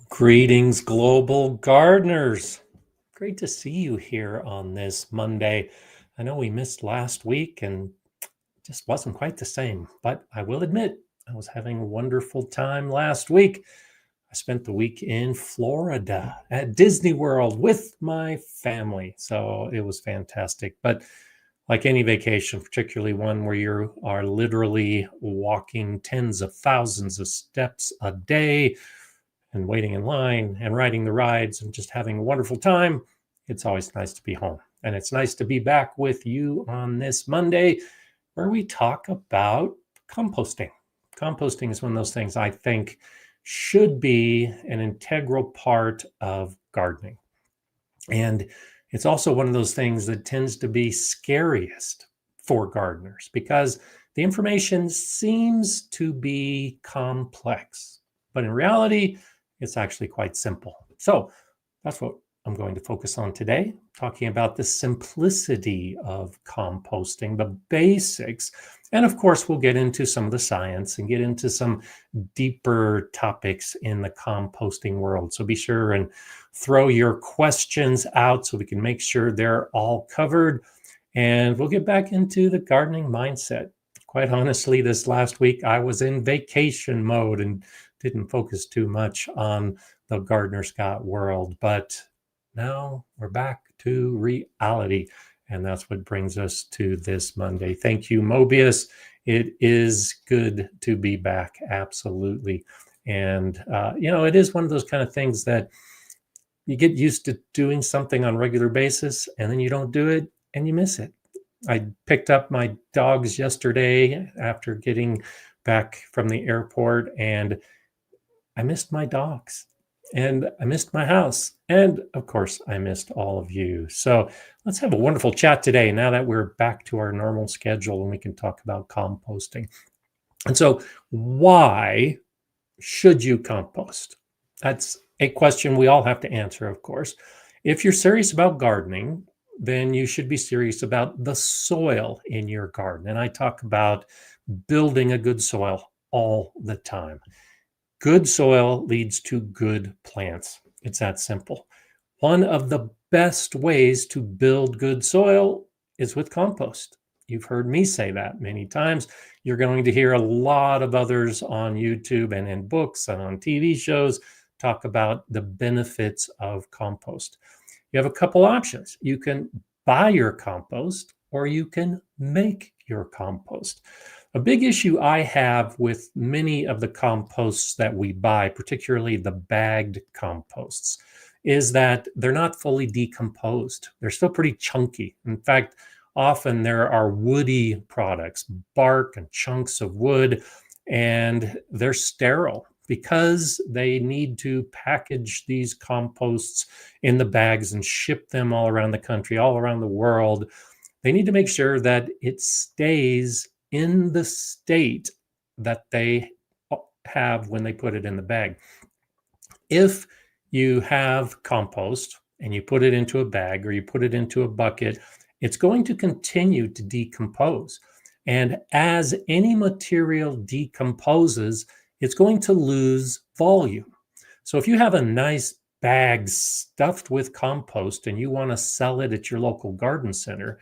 Greetings, global gardeners. Great to see you here on this Monday. I know we missed last week and just wasn't quite the same, but I will admit I was having a wonderful time last week. I spent the week in Florida at Disney World with my family, so it was fantastic. But like any vacation, particularly one where you are literally walking tens of thousands of steps a day, and waiting in line and riding the rides and just having a wonderful time, it's always nice to be home. And it's nice to be back with you on this Monday where we talk about composting. Composting is one of those things I think should be an integral part of gardening. And it's also one of those things that tends to be scariest for gardeners because the information seems to be complex. But in reality, it's actually quite simple. So that's what I'm going to focus on today, talking about the simplicity of composting, the basics. And of course, we'll get into some of the science and get into some deeper topics in the composting world. So be sure and throw your questions out so we can make sure they're all covered. And we'll get back into the gardening mindset. Quite honestly, this last week, I was in vacation mode and didn't focus too much on the Gardener Scott world. But now we're back to reality. And that's what brings us to this Monday. Thank you, Mobius. It is good to be back. Absolutely. And, it is one of those kind of things that you get used to doing something on a regular basis and then you don't do it and you miss it. I picked up my dogs yesterday after getting back from the airport, and I missed my dogs and I missed my house. And of course, I missed all of you. So let's have a wonderful chat today now that we're back to our normal schedule and we can talk about composting. And so, why should you compost? That's a question we all have to answer, of course. If you're serious about gardening, then you should be serious about the soil in your garden. And I talk about building a good soil all the time. Good soil leads to good plants. It's that simple. One of the best ways to build good soil is with compost. You've heard me say that many times. You're going to hear a lot of others on YouTube and in books and on TV shows talk about the benefits of compost. You have a couple options. You can buy your compost or you can make your compost. A big issue I have with many of the composts that we buy, particularly the bagged composts, is that they're not fully decomposed. They're still pretty chunky. In fact, often there are woody products, bark and chunks of wood, and they're sterile because they need to package these composts in the bags and ship them all around the country, all around the world. They need to make sure that it stays in the state that they have when they put it in the bag. If you have compost and you put it into a bag or you put it into a bucket, it's going to continue to decompose. And as any material decomposes, it's going to lose volume. So if you have a nice bag stuffed with compost and you want to sell it at your local garden center,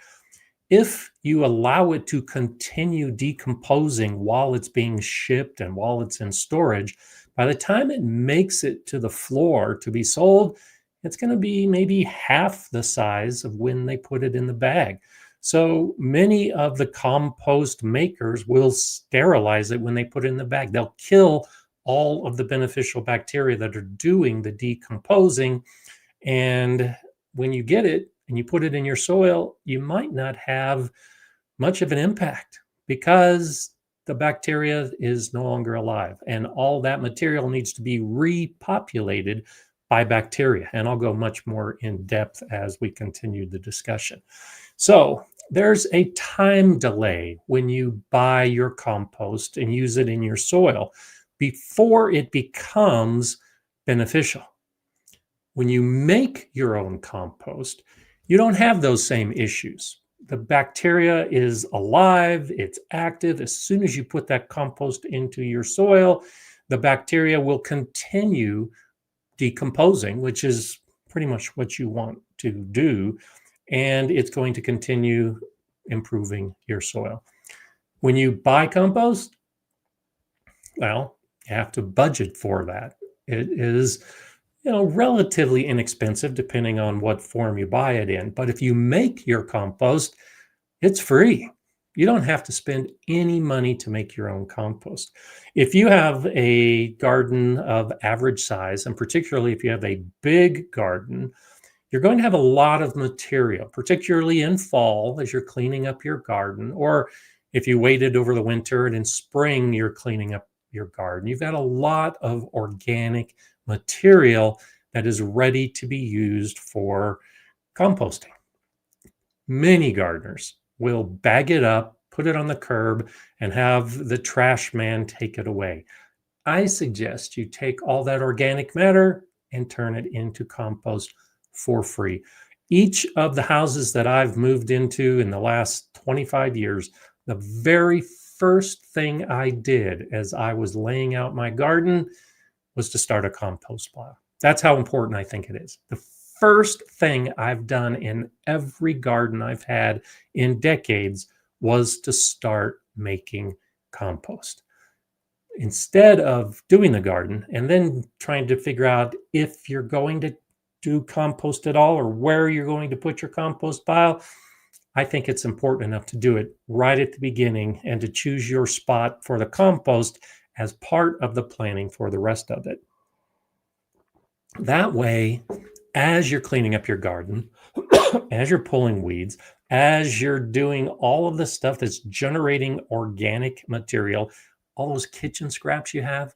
if you allow it to continue decomposing while it's being shipped and while it's in storage, by the time it makes it to the floor to be sold, it's going to be maybe half the size of when they put it in the bag. So many of the compost makers will sterilize it when they put it in the bag. They'll kill all of the beneficial bacteria that are doing the decomposing. And when you get it, and you put it in your soil, you might not have much of an impact because the bacteria is no longer alive. And all that material needs to be repopulated by bacteria. And I'll go much more in depth as we continue the discussion. So there's a time delay when you buy your compost and use it in your soil before it becomes beneficial. When you make your own compost, you don't have those same issues. The bacteria is alive, it's active. As soon as you put that compost into your soil, the bacteria will continue decomposing, which is pretty much what you want to do, and it's going to continue improving your soil. When you buy compost, well, you have to budget for that. It is, relatively inexpensive depending on what form you buy it in. But if you make your compost, it's free. You don't have to spend any money to make your own compost. If you have a garden of average size, and particularly if you have a big garden, you're going to have a lot of material, particularly in fall as you're cleaning up your garden, or if you waited over the winter and in spring you're cleaning up your garden. You've got a lot of organic material that is ready to be used for composting. Many gardeners will bag it up, put it on the curb, and have the trash man take it away. I suggest you take all that organic matter and turn it into compost for free. Each of the houses that I've moved into in the last 25 years, the very first thing I did as I was laying out my garden was to start a compost pile. That's how important I think it is. The first thing I've done in every garden I've had in decades was to start making compost. Instead of doing the garden and then trying to figure out if you're going to do compost at all or where you're going to put your compost pile, I think it's important enough to do it right at the beginning and to choose your spot for the compost as part of the planning for the rest of it. That way, as you're cleaning up your garden, as you're pulling weeds, as you're doing all of the stuff that's generating organic material, all those kitchen scraps you have,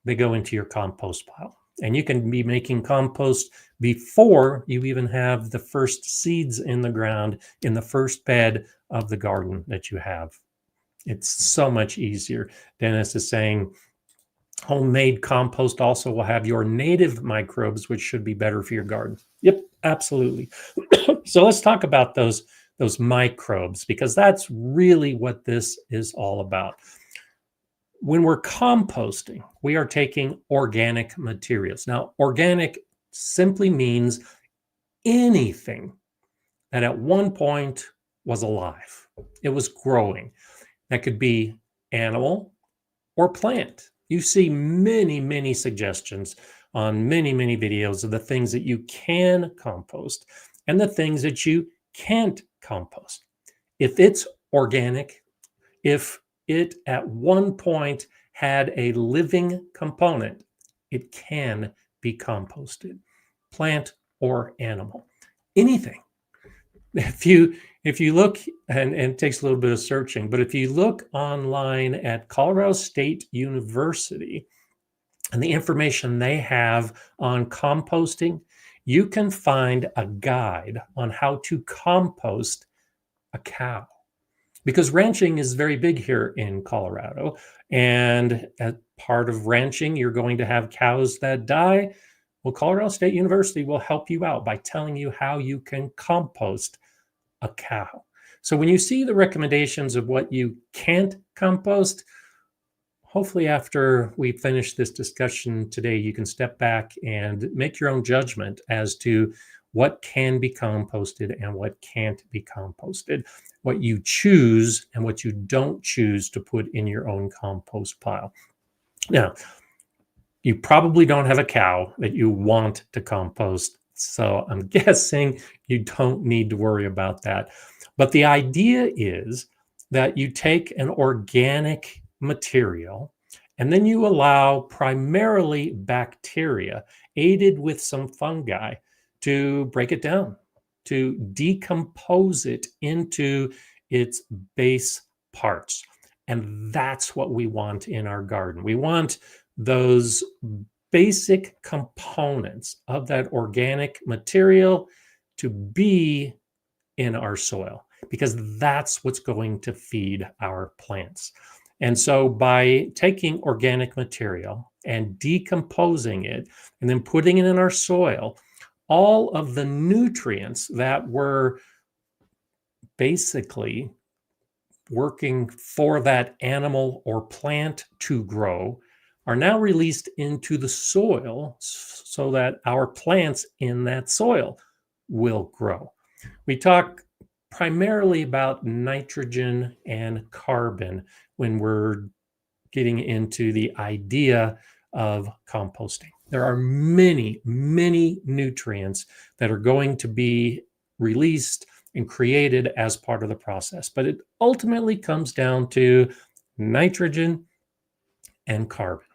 they go into your compost pile. And you can be making compost before you even have the first seeds in the ground in the first bed of the garden that you have. It's so much easier. Dennis is saying homemade compost also will have your native microbes, which should be better for your garden. Yep, absolutely. So let's talk about those microbes, because that's really what this is all about. When we're composting, we are taking organic materials. Now, organic simply means anything that at one point was alive. It was growing. That could be animal or plant. You see many, many suggestions on many, many videos of the things that you can compost and the things that you can't compost. If it's organic, if it at one point had a living component, it can be composted, plant or animal, anything. If you look, and it takes a little bit of searching, but if you look online at Colorado State University and the information they have on composting, you can find a guide on how to compost a cow. Because ranching is very big here in Colorado. And as part of ranching, you're going to have cows that die. Well, Colorado State University will help you out by telling you how you can compost a cow. So when you see the recommendations of what you can't compost, hopefully after we finish this discussion today, you can step back and make your own judgment as to what can be composted and what can't be composted, what you choose and what you don't choose to put in your own compost pile. Now, you probably don't have a cow that you want to compost, so I'm guessing you don't need to worry about that. But the idea is that you take an organic material and then you allow primarily bacteria aided with some fungi to break it down, to decompose it into its base parts. And that's what we want in our garden. We want those basic components of that organic material to be in our soil, because that's what's going to feed our plants. And so by taking organic material and decomposing it and then putting it in our soil, all of the nutrients that were basically working for that animal or plant to grow are now released into the soil so that our plants in that soil will grow. We talk primarily about nitrogen and carbon when we're getting into the idea of composting. There are many, many nutrients that are going to be released and created as part of the process, but it ultimately comes down to nitrogen and carbon.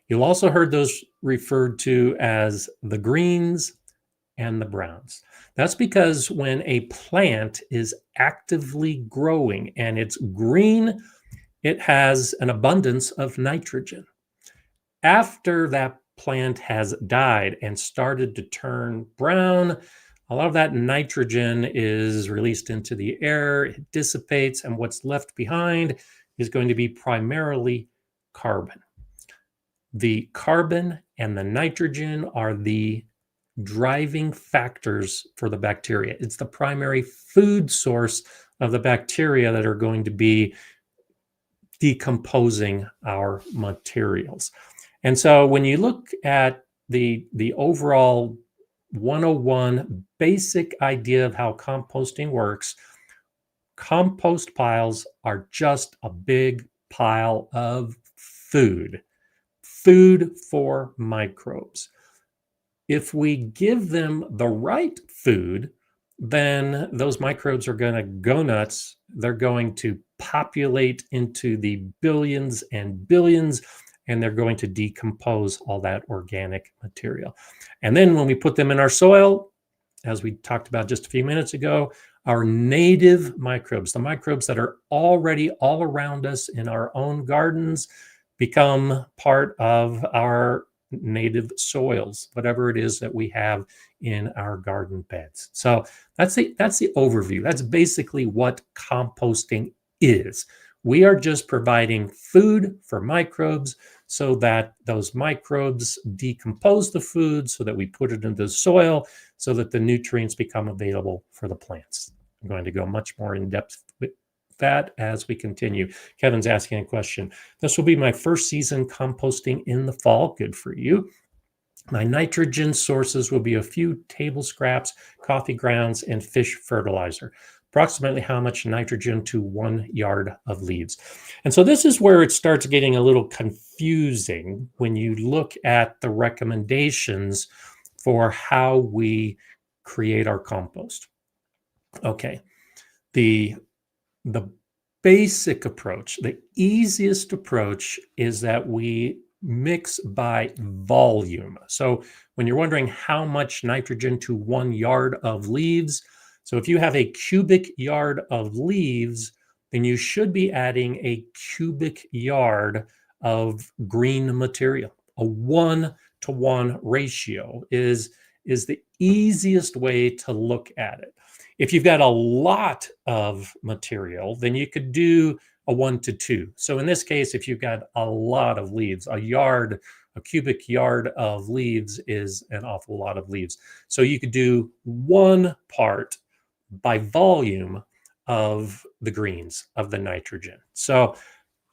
You'll also heard those referred to as the greens and the browns. That's because when a plant is actively growing and it's green, it has an abundance of nitrogen. After that plant has died and started to turn brown, a lot of that nitrogen is released into the air, it dissipates, and what's left behind is going to be primarily carbon. The carbon and the nitrogen are the driving factors for the bacteria. It's the primary food source of the bacteria that are going to be decomposing our materials. And so when you look at the overall 101 basic idea of how composting works, compost piles are just a big pile of food for microbes. If we give them the right food, then those microbes are going to go nuts. They're going to populate into the billions and billions, and they're going to decompose all that organic material. And then when we put them in our soil, as we talked about just a few minutes ago, our native microbes, the microbes that are already all around us in our own gardens, become part of our native soils, whatever it is that we have in our garden beds. So that's the overview. That's basically what composting is. We are just providing food for microbes so that those microbes decompose the food so that we put it into the soil so that the nutrients become available for the plants. I'm going to go much more in depth with that as we continue. Kevin's asking a question. This will be my first season composting in the fall. Good for you. My nitrogen sources will be a few table scraps, coffee grounds, and fish fertilizer. Approximately how much nitrogen to 1 yard of leaves? And so this is where it starts getting a little confusing when you look at the recommendations for how we create our compost. Okay, the basic approach, the easiest approach is that we mix by volume. So when you're wondering how much nitrogen to 1 yard of leaves, so if you have a cubic yard of leaves, then you should be adding a cubic yard of green material. A 1-to-1 ratio is the easiest way to look at it. If you've got a lot of material, then you could do a 1-to-2. So in this case, if you've got a lot of leaves, a cubic yard of leaves is an awful lot of leaves. So you could do 1 part by volume of the greens, of the nitrogen. So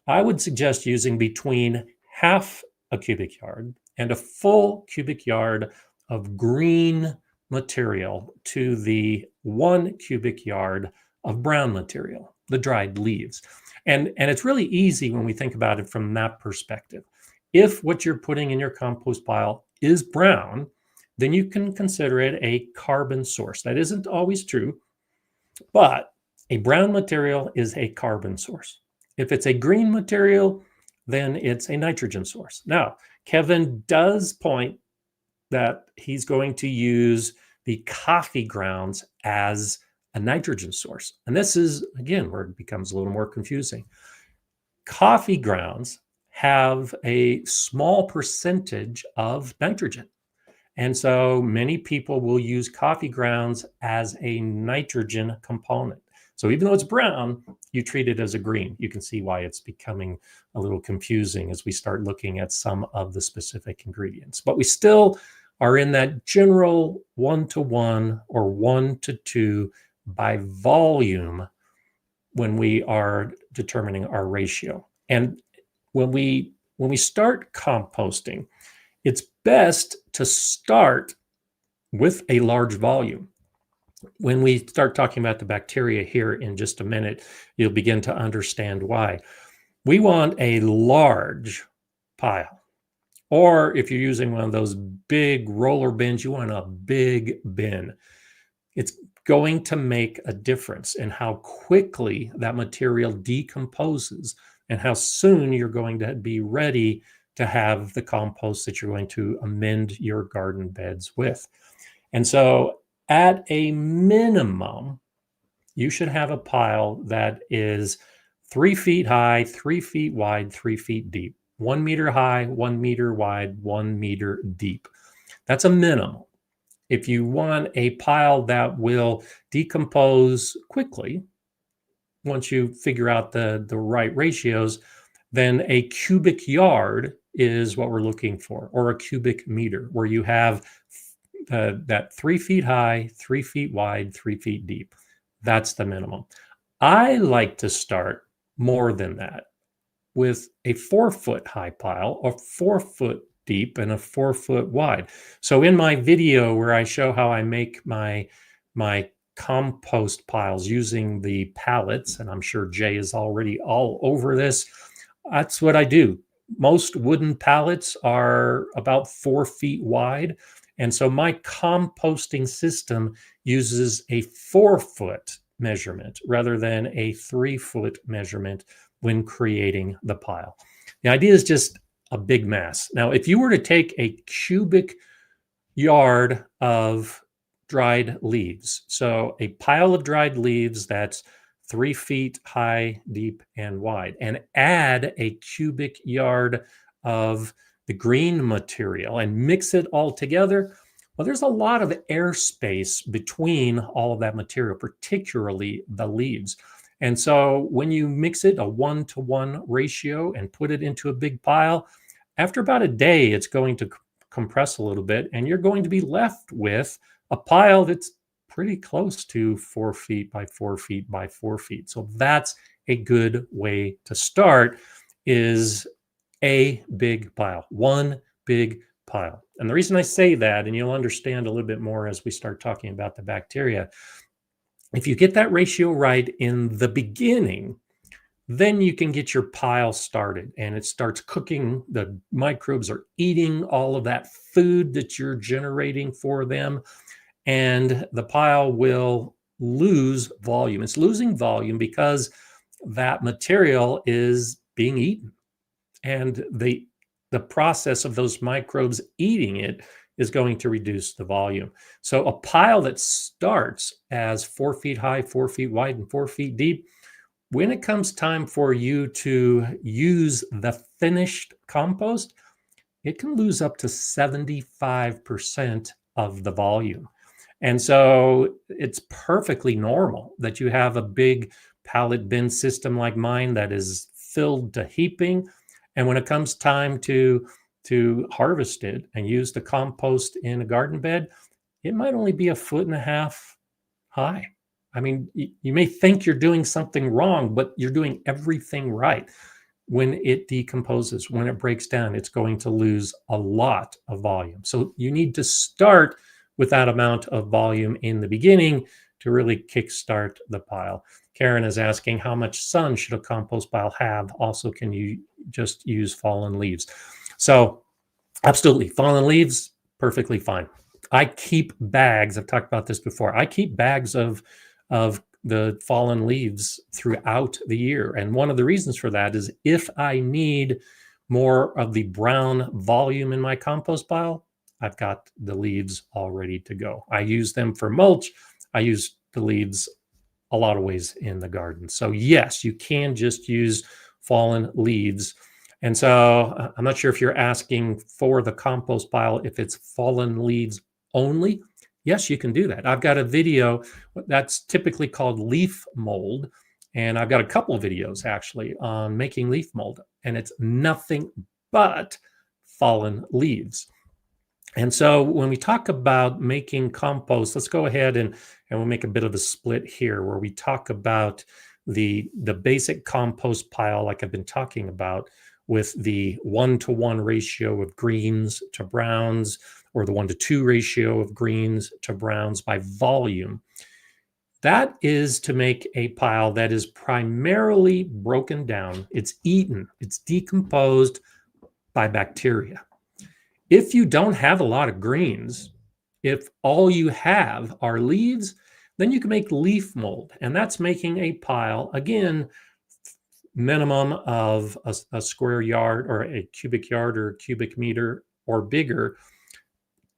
I would suggest using between half a cubic yard and a full cubic yard of green material to the 1 cubic yard of brown material, the dried leaves. And it's really easy when we think about it from that perspective. If what you're putting in your compost pile is brown, then you can consider it a carbon source. That isn't always true, but a brown material is a carbon source. If it's a green material, then it's a nitrogen source. Now, Kevin does point that he's going to use the coffee grounds as a nitrogen source. And this is, again, where it becomes a little more confusing. Coffee grounds have a small percentage of nitrogen. And so many people will use coffee grounds as a nitrogen component. So even though it's brown, you treat it as a green. You can see why it's becoming a little confusing as we start looking at some of the specific ingredients. But we still are in that general 1-to-1 or 1-to-2 by volume when we are determining our ratio. And when we when we start composting, it's best to start with a large volume. When we start talking about the bacteria here in just a minute, you'll begin to understand why. We want a large pile. Or if you're using one of those big roller bins, you want a big bin. It's going to make a difference in how quickly that material decomposes and how soon you're going to be ready to have the compost that you're going to amend your garden beds with. And so at a minimum, you should have a pile that is 3 feet high, 3 feet wide, 3 feet deep, 1 meter high, 1 meter wide, 1 meter deep. That's a minimum. If you want a pile that will decompose quickly, once you figure out the right ratios, then a cubic yard is what we're looking for, or a cubic meter, where you have that 3 feet high, 3 feet wide, 3 feet deep. That's the minimum. I like to start more than that with a 4 foot high pile, or 4 foot deep, and a 4 foot wide. So in my video where I show how I make my compost piles using the pallets, and I'm sure Jay is already all over this, that's what I do. Most wooden pallets are about 4 feet wide. And so my composting system uses a 4 foot measurement rather than a 3 foot measurement when creating the pile. The idea is just a big mass. Now, if you were to take a cubic yard of dried leaves, so a pile of dried leaves that's 3 feet high, deep, and wide, and add a cubic yard of the green material and mix it all together, well, there's a lot of airspace between all of that material, particularly the leaves. And so when you mix it a 1-to-1 ratio and put it into a big pile, after about a day, it's going to compress a little bit, and you're going to be left with a pile that's pretty close to 4 feet by 4 feet by 4 feet. So that's a good way to start, is a big pile, one big pile. And the reason I say that, and you'll understand a little bit more as we start talking about the bacteria, if you get that ratio right in the beginning, then you can get your pile started and it starts cooking. The microbes are eating all of that food that you're generating for them, and the pile will lose volume. It's losing volume because that material is being eaten, and the process of those microbes eating it is going to reduce the volume. So a pile that starts as 4 feet high, 4 feet wide, and 4 feet deep, when it comes time for you to use the finished compost, it can lose up to 75% of the volume. And so it's perfectly normal that you have a big pallet bin system like mine that is filled to heaping. And when it comes time to harvest it and use the compost in a garden bed, it might only be 1.5 feet high. I mean, you may think you're doing something wrong, but you're doing everything right. When it decomposes, when it breaks down, it's going to lose a lot of volume. So you need to start with that amount of volume in the beginning to really kickstart the pile. Karen is asking, how much sun should a compost pile have? Also, can you just use fallen leaves? So absolutely, fallen leaves, perfectly fine. I keep bags, I've talked about this before, I keep bags of the fallen leaves throughout the year. And one of the reasons for that is if I need more of the brown volume in my compost pile, I've got the leaves all ready to go. I use them for mulch. I use the leaves a lot of ways in the garden. So yes, you can just use fallen leaves. And so I'm not sure if you're asking for the compost pile, if it's fallen leaves only. Yes, you can do that. I've got a video that's typically called leaf mold. And I've got a couple of videos actually on making leaf mold, and it's nothing but fallen leaves. And so when we talk about making compost, let's go ahead and we'll make a bit of a split here where we talk about the basic compost pile like I've been talking about. with the 1-to-1 ratio of greens to browns, or the 1-to-2 ratio of greens to browns by volume. That is to make a pile that is primarily broken down. It's eaten, it's decomposed by bacteria. If you don't have a lot of greens, if all you have are leaves, then you can make leaf mold. And that's making a pile, again, minimum of a square yard or a cubic yard or cubic meter or bigger,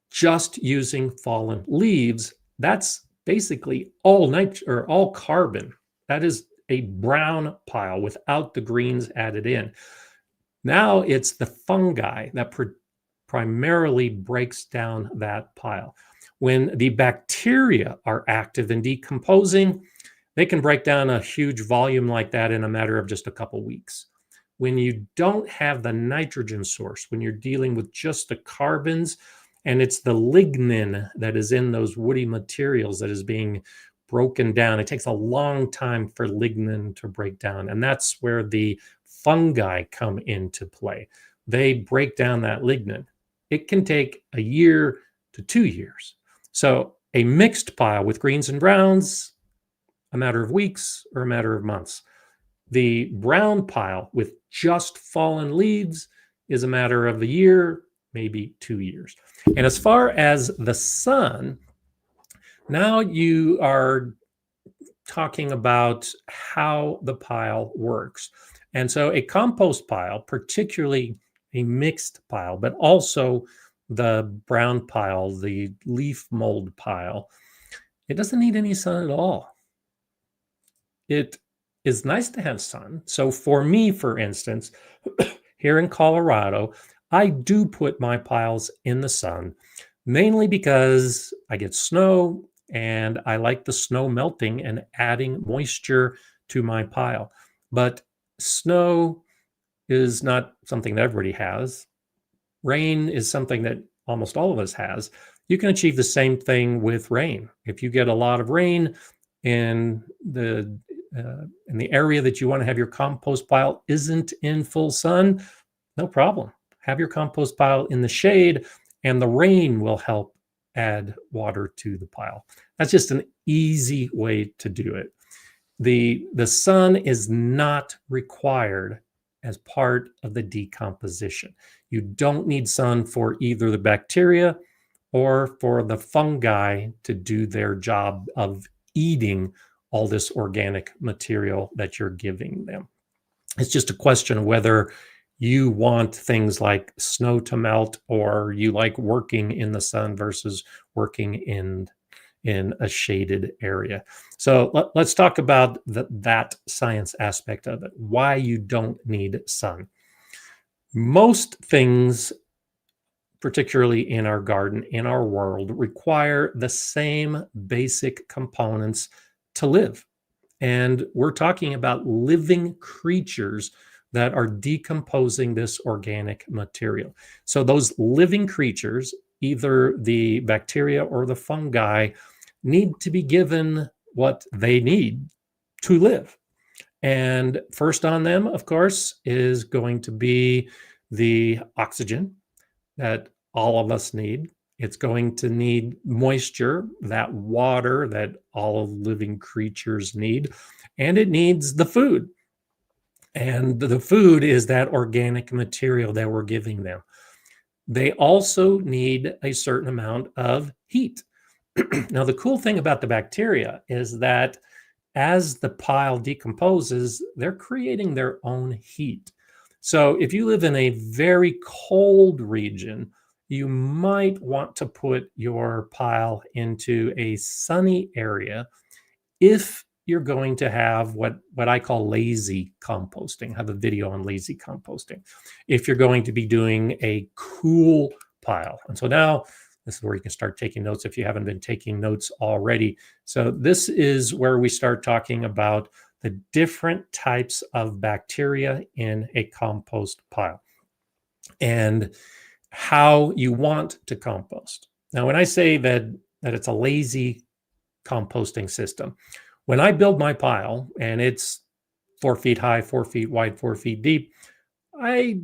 just using fallen leaves. That's basically all nitrogen or all carbon. That is a brown pile without the greens added in. Now it's the fungi that primarily breaks down that pile. When the bacteria are active and decomposing, they can break down a huge volume like that in a matter of just a couple weeks. When you don't have the nitrogen source, when you're dealing with just the carbons, and it's the lignin that is in those woody materials that is being broken down, it takes a long time for lignin to break down. And that's where the fungi come into play. They break down that lignin. It can take a year to 2 years. So a mixed pile with greens and browns, a matter of weeks or a matter of months. The brown pile with just fallen leaves is a matter of a year, maybe 2 years. And as far as the sun, now you are talking about how the pile works. And so a compost pile, particularly a mixed pile, but also the brown pile, the leaf mold pile, it doesn't need any sun at all. It is nice to have sun. So for me, for instance, here in Colorado, I do put my piles in the sun, mainly because I get snow and I like the snow melting and adding moisture to my pile. But snow is not something that everybody has. Rain is something that almost all of us has. You can achieve the same thing with rain. If you get a lot of rain in the area that you want to have your compost pile isn't in full sun, no problem. Have your compost pile in the shade, and the rain will help add water to the pile. That's just an easy way to do it. The sun is not required as part of the decomposition. You don't need sun for either the bacteria or for the fungi to do their job of eating all this organic material that you're giving them. It's just a question of whether you want things like snow to melt, or you like working in the sun versus working in a shaded area. So let's talk about that science aspect of it, why you don't need sun. Most things, particularly in our garden, in our world, require the same basic components to live. And we're talking about living creatures that are decomposing this organic material. So those living creatures, either the bacteria or the fungi, need to be given what they need to live. And first on them, of course, is going to be the oxygen that all of us need. It's going to need moisture, that water that all living creatures need, and it needs the food. And the food is that organic material that we're giving them. They also need a certain amount of heat. Now, the cool thing about the bacteria is that as the pile decomposes, they're creating their own heat. So if you live in a very cold region, you might want to put your pile into a sunny area if you're going to have what I call lazy composting. I have a video on lazy composting. If you're going to be doing a cool pile. And so now this is where you can start taking notes if you haven't been taking notes already. So this is where we start talking about the different types of bacteria in a compost pile and how you want to compost. Now, when I say that it's a lazy composting system, when I build my pile and it's 4 feet high, 4 feet wide, 4 feet deep, I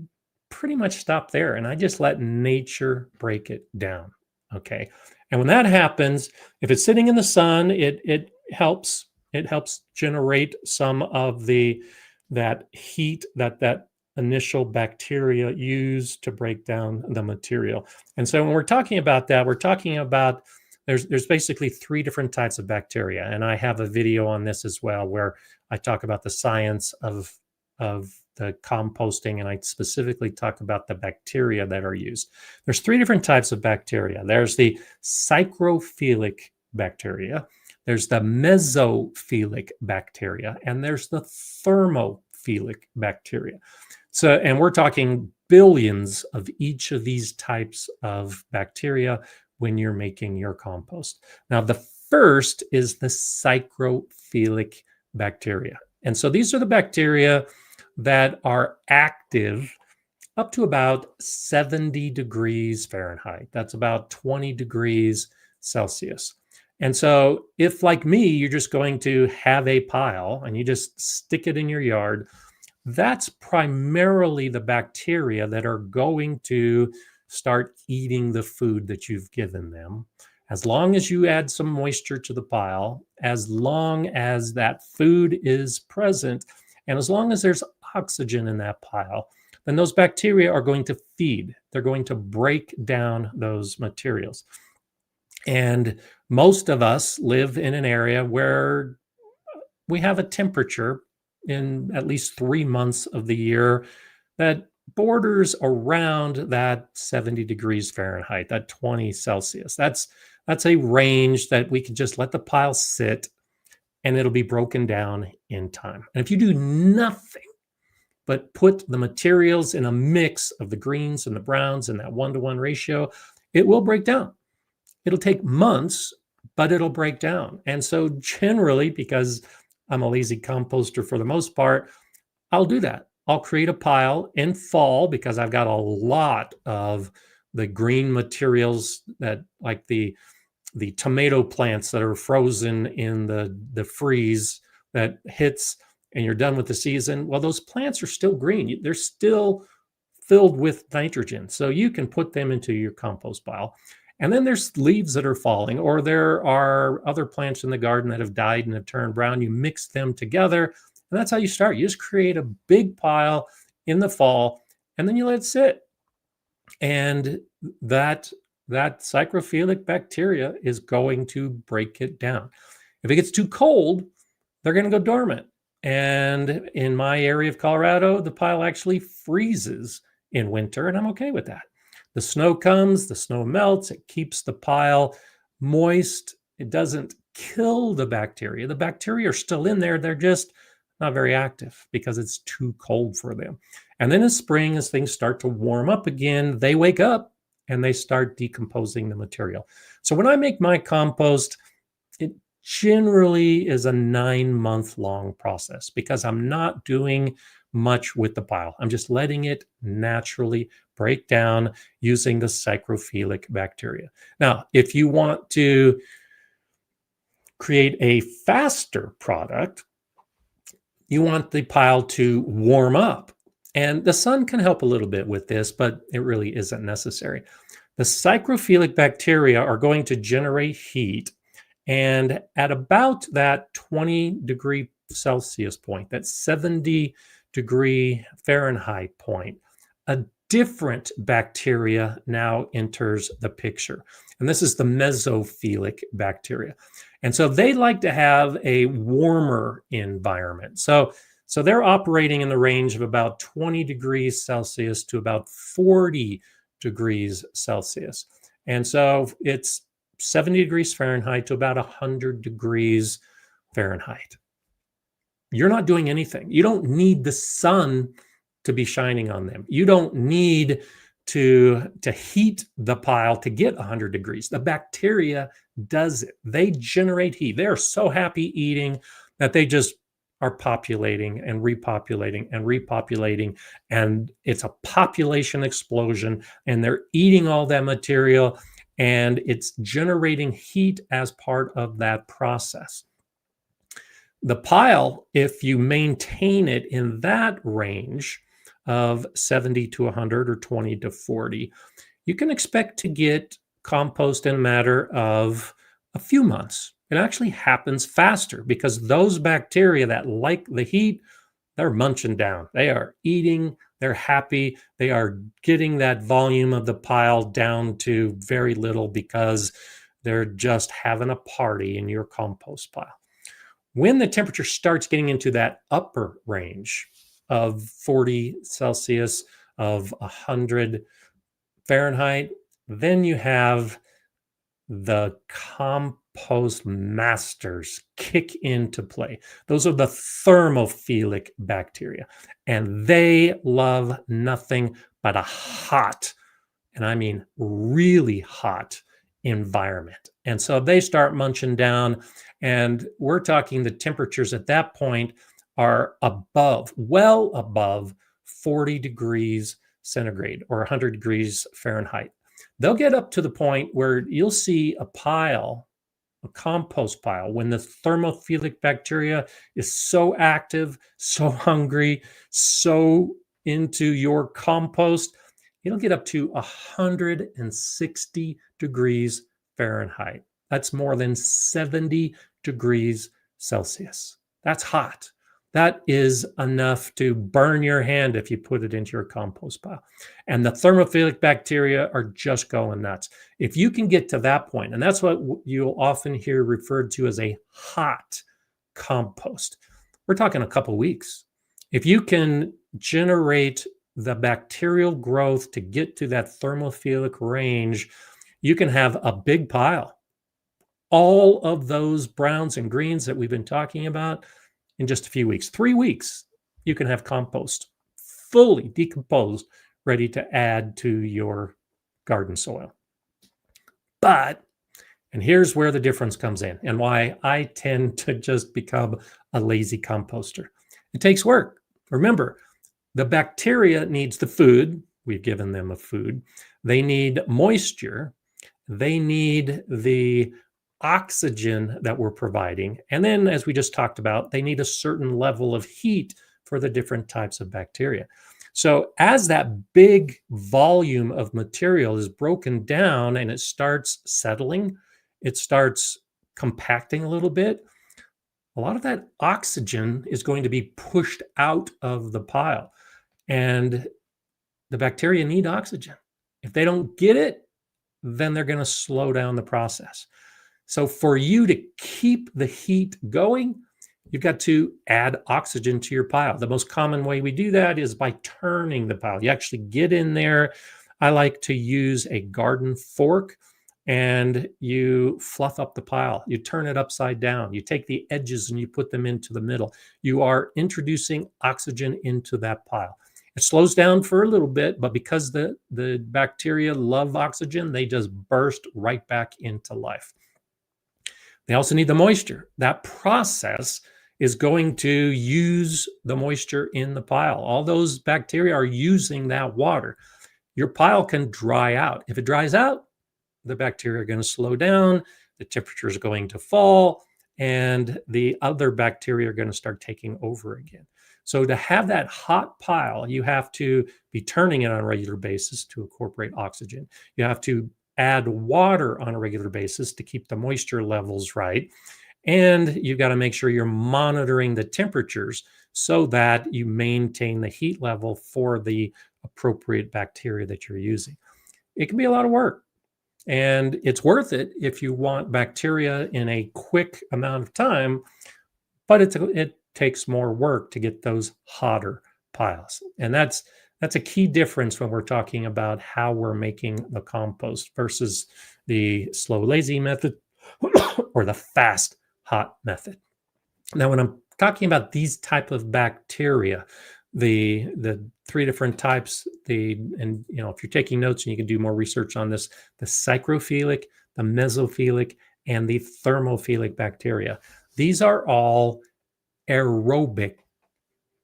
pretty much stop there and I just let nature break it down. Okay. And when that happens, if it's sitting in the sun, it helps generate some of that heat that initial bacteria use to break down the material. And so when we're talking about that, we're talking about there's basically three different types of bacteria. And I have a video on this as well where I talk about the science of the composting, and I specifically talk about the bacteria that are used. There's three different types of bacteria. There's the psychrophilic bacteria, there's the mesophilic bacteria, and there's the thermophilic bacteria. So, and we're talking billions of each of these types of bacteria when you're making your compost. Now, the first is the psychrophilic bacteria. And so these are the bacteria that are active up to about 70 degrees Fahrenheit. That's about 20 degrees Celsius. And so if, like me, you're just going to have a pile and you just stick it in your yard, that's primarily the bacteria that are going to start eating the food that you've given them. As long as you add some moisture to the pile, as long as that food is present, and as long as there's oxygen in that pile, then those bacteria are going to feed. They're going to break down those materials. And most of us live in an area where we have a temperature in at least 3 months of the year that borders around that 70 degrees Fahrenheit, that 20 Celsius. That's a range that we can just let the pile sit and it'll be broken down in time. And if you do nothing but put the materials in a mix of the greens and the browns in that 1-to-1 ratio, it will break down. It'll take months, but it'll break down. And so generally, because I'm a lazy composter for the most part, I'll do that. I'll create a pile in fall because I've got a lot of the green materials that, like the tomato plants that are frozen in the freeze that hits and you're done with the season. Well, those plants are still green. They're still filled with nitrogen. So you can put them into your compost pile. And then there's leaves that are falling, or there are other plants in the garden that have died and have turned brown. You mix them together, and that's how you start. You just create a big pile in the fall, and then you let it sit. And that psychrophilic bacteria is going to break it down. If it gets too cold, they're going to go dormant. And in my area of Colorado, the pile actually freezes in winter, and I'm okay with that. The snow comes, the snow melts, it keeps the pile moist. It doesn't kill the bacteria. The bacteria are still in there. They're just not very active because it's too cold for them. And then in spring, as things start to warm up again, they wake up and they start decomposing the material. So when I make my compost, it generally is a 9-month long process because I'm not doing much with the pile. I'm just letting it naturally break down using the psychrophilic bacteria. Now, if you want to create a faster product, you want the pile to warm up. And the sun can help a little bit with this, but it really isn't necessary. The psychrophilic bacteria are going to generate heat, and at about that 20 degree Celsius point, that 70 degree Fahrenheit point, a different bacteria now enters the picture. And this is the mesophilic bacteria. And so they like to have a warmer environment. So they're operating in the range of about 20 degrees Celsius to about 40 degrees Celsius. And so it's 70 degrees Fahrenheit to about 100 degrees Fahrenheit. You're not doing anything. You don't need the sun to be shining on them. You don't need to heat the pile to get 100 degrees. The bacteria does it. They generate heat. They're so happy eating that they just are populating and repopulating and repopulating. And it's a population explosion. And they're eating all that material. And it's generating heat as part of that process. The pile, if you maintain it in that range of 70 to 100 or 20 to 40. You can expect to get compost in a matter of a few months. It actually happens faster because those bacteria that like the heat, they're munching down. They are eating, they're happy, they are getting that volume of the pile down to very little because they're just having a party in your compost pile. When the temperature starts getting into that upper range of 40 Celsius, of 100 Fahrenheit, then you have the compost masters kick into play. Those are the thermophilic bacteria, and they love nothing but a hot, and I mean really hot environment. And so they start munching down, and we're talking the temperatures at that point are above, well above 40 degrees centigrade or 100 degrees Fahrenheit. They'll get up to the point where you'll see a pile, a compost pile, when the thermophilic bacteria is so active, so hungry, so into your compost, it'll get up to 160 degrees Fahrenheit. That's more than 70 degrees Celsius. That's hot. That is enough to burn your hand if you put it into your compost pile. And the thermophilic bacteria are just going nuts. If you can get to that point, and that's what you'll often hear referred to as a hot compost, we're talking a couple weeks. If you can generate the bacterial growth to get to that thermophilic range, you can have a big pile. All of those browns and greens that we've been talking about, in just a few weeks, 3 weeks, you can have compost fully decomposed, ready to add to your garden soil. But, and here's where the difference comes in and why I tend to just become a lazy composter. It takes work. Remember, the bacteria needs the food. We've given them a food. They need moisture. They need the oxygen that we're providing. And then, as we just talked about, they need a certain level of heat for the different types of bacteria. So as that big volume of material is broken down and it starts settling, it starts compacting a little bit, a lot of that oxygen is going to be pushed out of the pile. And the bacteria need oxygen. If they don't get it, then they're going to slow down the process. So for you to keep the heat going, you've got to add oxygen to your pile. The most common way we do that is by turning the pile. You actually get in there. I like to use a garden fork and you fluff up the pile. You turn it upside down. You take the edges and you put them into the middle. You are introducing oxygen into that pile. It slows down for a little bit, but because the bacteria love oxygen, they just burst right back into life. They also need the moisture. That process is going to use the moisture in the pile. All those bacteria are using that water. Your pile can dry out. If it dries out, the bacteria are going to slow down, the temperature is going to fall, and the other bacteria are going to start taking over again. So to have that hot pile, you have to be turning it on a regular basis to incorporate oxygen. You have to add water on a regular basis to keep the moisture levels right. And you've got to make sure you're monitoring the temperatures so that you maintain the heat level for the appropriate bacteria that you're using. It can be a lot of work, and it's worth it if you want bacteria in a quick amount of time, but it takes more work to get those hotter piles. And that's a key difference when we're talking about how we're making the compost versus the slow, lazy method or the fast, hot method. Now, when I'm talking about these type of bacteria, the 3 different types, and if you're taking notes and you can do more research on this, the psychrophilic, the mesophilic, and the thermophilic bacteria. These are all aerobic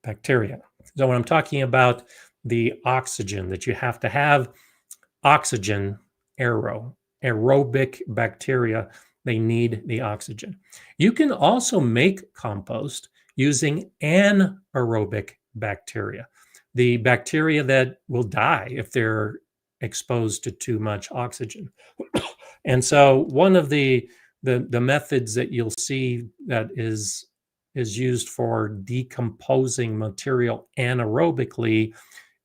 bacteria. So when I'm talking about the oxygen that you have to have, oxygen, aerobic bacteria, they need the oxygen. You can also make compost using anaerobic bacteria. the bacteria that will die if they're exposed to too much oxygen. And so one of the methods that you'll see that is used for decomposing material anaerobically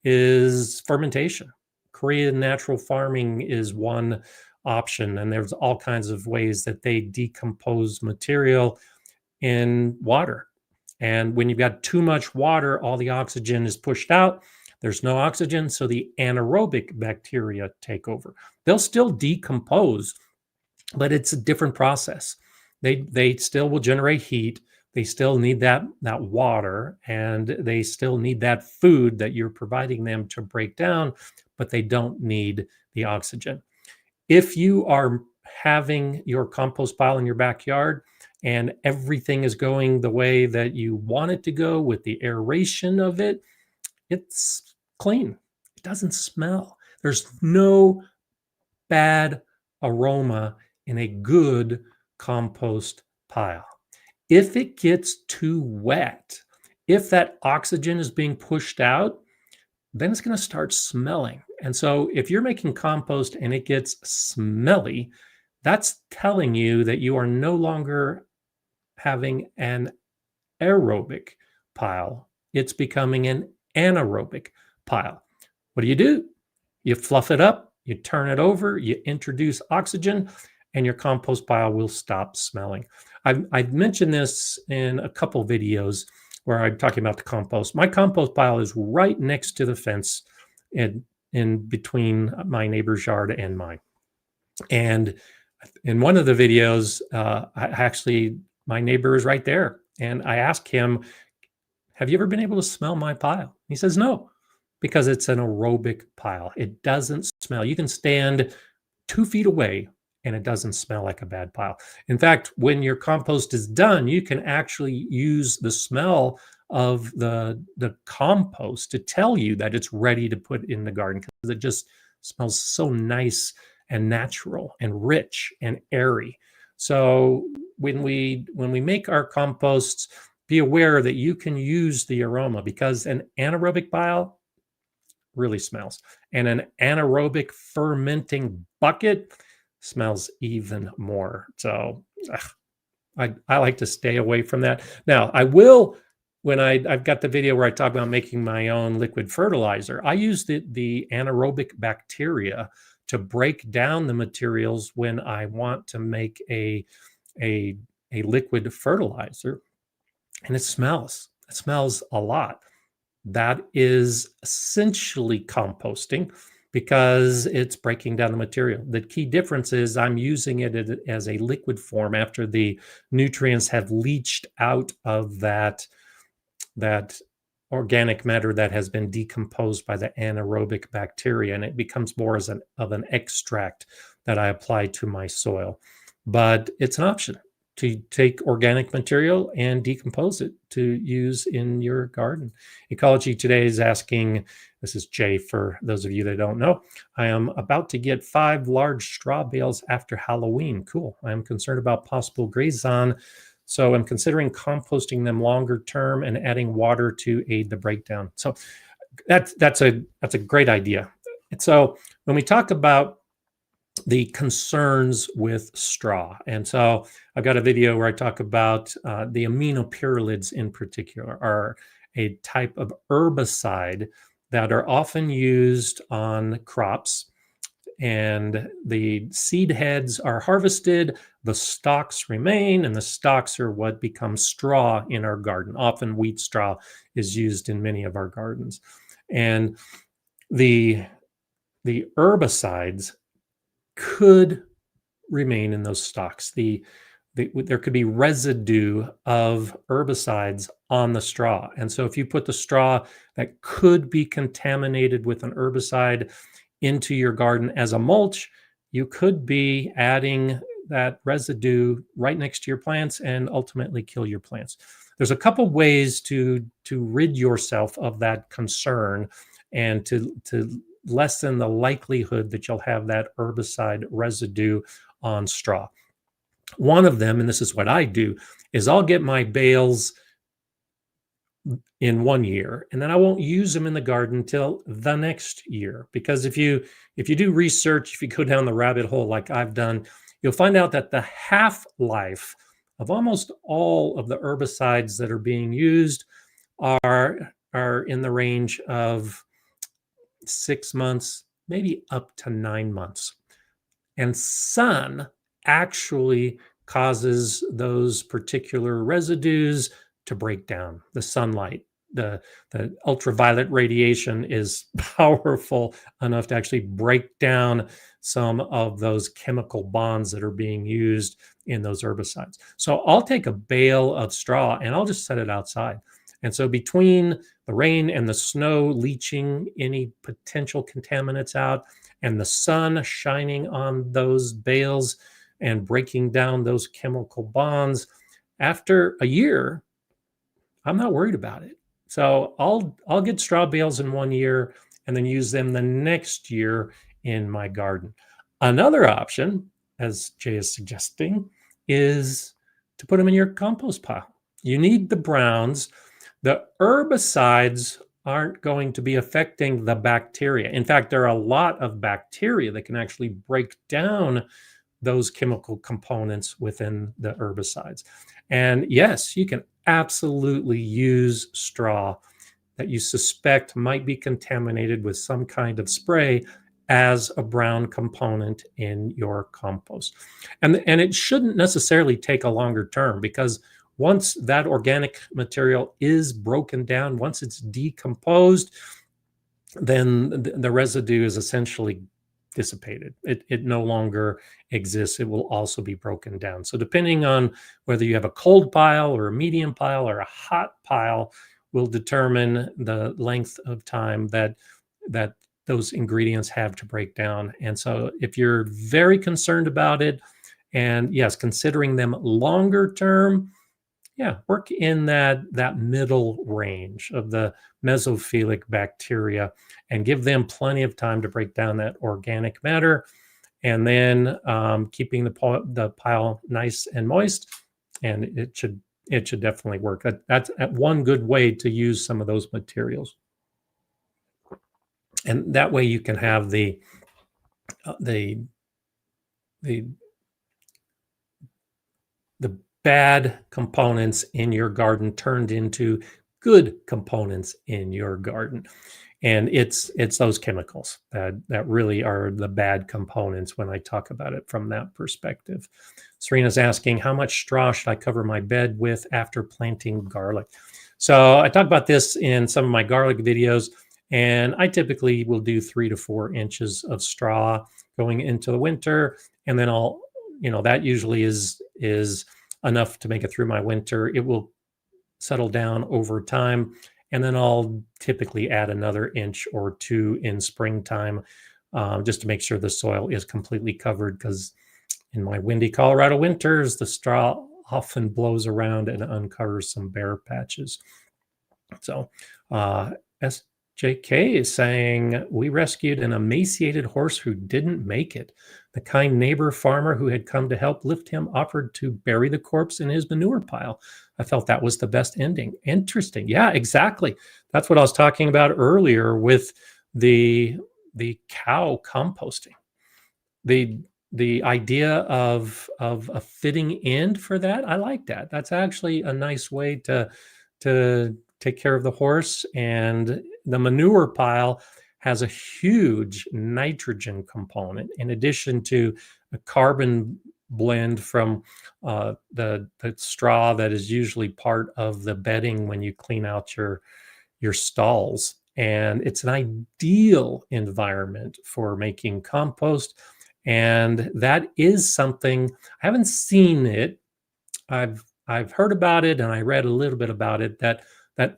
is fermentation. Korean natural farming is one option, and there's all kinds of ways that they decompose material in water. And when you've got too much water, all the oxygen is pushed out. There's no oxygen, so the anaerobic bacteria take over. They'll still decompose, but it's a different process. They still will generate heat. They still need that water, and they still need that food that you're providing them to break down, but they don't need the oxygen. If you are having your compost pile in your backyard and everything is going the way that you want it to go with the aeration of it, it's clean. It doesn't smell. There's no bad aroma in a good compost pile. If it gets too wet, if that oxygen is being pushed out, then it's going to start smelling. And so if you're making compost and it gets smelly, that's telling you that you are no longer having an aerobic pile. It's becoming an anaerobic pile. What do? You fluff it up, you turn it over, you introduce oxygen, and your compost pile will stop smelling. I've mentioned this in a couple videos where I'm talking about the compost. My compost pile is right next to the fence in between my neighbor's yard and mine. And in one of the videos, my neighbor is right there. And I asked him, have you ever been able to smell my pile? He says, no, because it's an aerobic pile. It doesn't smell. You can stand 2 feet away and it doesn't smell like a bad pile. In fact, when your compost is done, you can actually use the smell of the compost to tell you that it's ready to put in the garden, because it just smells so nice and natural and rich and airy. So when we make our composts, be aware that you can use the aroma, because an anaerobic pile really smells, and an anaerobic fermenting bucket smells even more. So I like to stay away from that. Now, I will, when I've got the video where I talk about making my own liquid fertilizer, I use the anaerobic bacteria to break down the materials when I want to make a liquid fertilizer, and it smells a lot. That is essentially composting, because it's breaking down the material. The key difference is I'm using it as a liquid form after the nutrients have leached out of that organic matter that has been decomposed by the anaerobic bacteria, and it becomes more of an extract that I apply to my soil. But it's an option to take organic material and decompose it to use in your garden. Ecology Today is asking, this is Jay for those of you that don't know, I am about to get 5 large straw bales after Halloween. Cool. I am concerned about possible grazon, so I'm considering composting them longer term and adding water to aid the breakdown. So that's a great idea. And so when we talk about the concerns with straw, and so I've got a video where I talk about the aminopyralids in particular are a type of herbicide that are often used on crops, and the seed heads are harvested, the stalks remain, and the stalks are what becomes straw in our garden. Often wheat straw is used in many of our gardens. And the herbicides could remain in those stalks. There could be residue of herbicides on the straw. And so if you put the straw that could be contaminated with an herbicide into your garden as a mulch, you could be adding that residue right next to your plants and ultimately kill your plants. There's a couple ways to rid yourself of that concern and to lessen the likelihood that you'll have that herbicide residue on straw. One of them, and this is what I do, is I'll get my bales in 1 year, and then I won't use them in the garden till the next year. Because if you do research, if you go down the rabbit hole like I've done, you'll find out that the half-life of almost all of the herbicides that are being used are in the range of 6 months, maybe up to 9 months. And sun actually causes those particular residues to break down. The sunlight, the ultraviolet radiation is powerful enough to actually break down some of those chemical bonds that are being used in those herbicides. So I'll take a bale of straw and I'll just set it outside. And so between the rain and the snow leaching any potential contaminants out, and the sun shining on those bales and breaking down those chemical bonds, after a year, I'm not worried about it. So I'll get straw bales in 1 year and then use them the next year in my garden. Another option, as Jay is suggesting, is to put them in your compost pile. You need the browns. The herbicides aren't going to be affecting the bacteria. In fact, there are a lot of bacteria that can actually break down those chemical components within the herbicides. And yes, you can absolutely use straw that you suspect might be contaminated with some kind of spray as a brown component in your compost. And it shouldn't necessarily take a longer term, because once that organic material is broken down, once it's decomposed, then the residue is essentially dissipated. It no longer exists. It will also be broken down. So depending on whether you have a cold pile or a medium pile or a hot pile will determine the length of time that those ingredients have to break down. And so if you're very concerned about it, and yes, considering them longer term, yeah, work in that middle range of the mesophilic bacteria and give them plenty of time to break down that organic matter, and then keeping the pile nice and moist, and it should definitely work. That's one good way to use some of those materials, and that way you can have the bad components in your garden turned into good components in your garden. And it's those chemicals that really are the bad components when I talk about it from that perspective. Serena's asking, how much straw should I cover my bed with after planting garlic? So I talk about this in some of my garlic videos, and I typically will do 3 to 4 inches of straw going into the winter. And then that usually is enough to make it through my winter. It will settle down over time, and then I'll typically add another inch or 2 in springtime, just to make sure the soil is completely covered, because in my windy Colorado winters, the straw often blows around and uncovers some bare patches. So SJK is saying, we rescued an emaciated horse who didn't make it. The kind neighbor farmer who had come to help lift him offered to bury the corpse in his manure pile. I felt that was the best ending. Interesting. Yeah, exactly. That's what I was talking about earlier with the cow composting. The idea of a fitting end for that, I like that. That's actually a nice way to take care of the horse. And the manure pile has a huge nitrogen component, in addition to a carbon blend from the straw that is usually part of the bedding when you clean out your stalls. And it's an ideal environment for making compost. And that is something, I haven't seen it. I've heard about it, and I read a little bit about it, that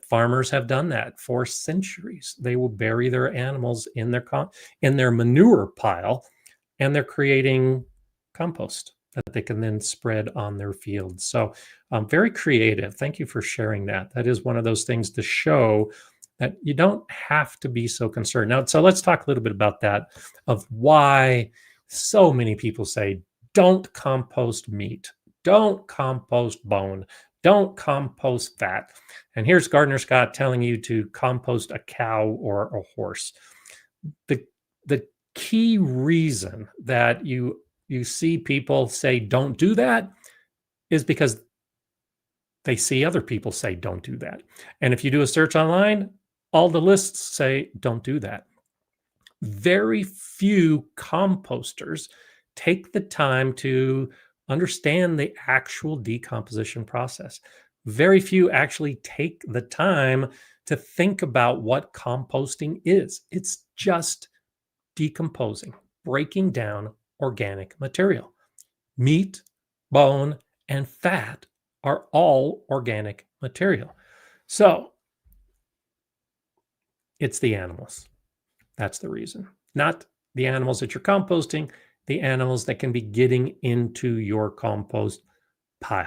farmers have done that for centuries. They will bury their animals in their manure pile, and they're creating compost that they can then spread on their fields. So very creative. Thank you for sharing that. That is one of those things to show that you don't have to be so concerned. Now, so let's talk a little bit about that, of why so many people say, don't compost meat, don't compost bone, Don't compost fat. And here's Gardener Scott telling you to compost a cow or a horse. The key reason that you see people say don't do that is because they see other people say don't do that. And if you do a search online, all the lists say don't do that. Very few composters take the time to understand the actual decomposition process. Very few actually take the time to think about what composting is. It's just decomposing, breaking down organic material. Meat, bone, and fat are all organic material. So it's the animals. That's the reason. Not the animals that you're composting, the animals that can be getting into your compost pile.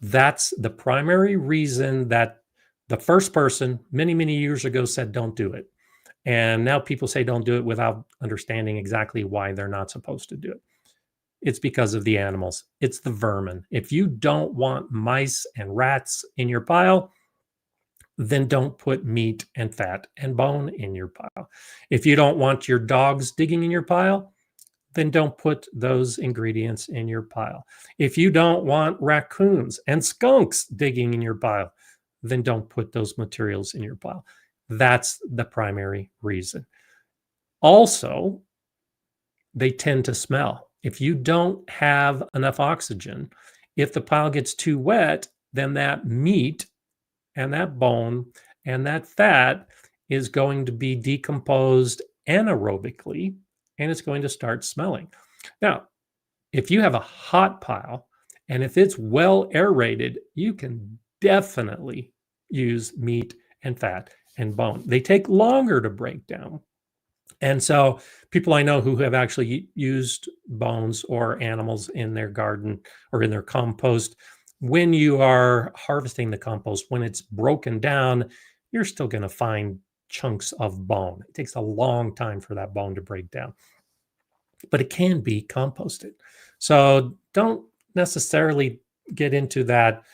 That's the primary reason that the first person many, many years ago said, don't do it. And now people say don't do it without understanding exactly why they're not supposed to do it. It's because of the animals. It's the vermin. If you don't want mice and rats in your pile, then don't put meat and fat and bone in your pile. If you don't want your dogs digging in your pile, then don't put those ingredients in your pile. If you don't want raccoons and skunks digging in your pile, then don't put those materials in your pile. That's the primary reason. Also, they tend to smell. If you don't have enough oxygen, if the pile gets too wet, then that meat and that bone and that fat is going to be decomposed anaerobically, and it's going to start smelling. Now, if you have a hot pile and if it's well aerated, you can definitely use meat and fat and bone. They take longer to break down. And so people I know who have actually used bones or animals in their garden or in their compost, when you are harvesting the compost, when it's broken down, you're still going to find chunks of bone. It takes a long time for that bone to break down, but it can be composted. So don't necessarily get into that.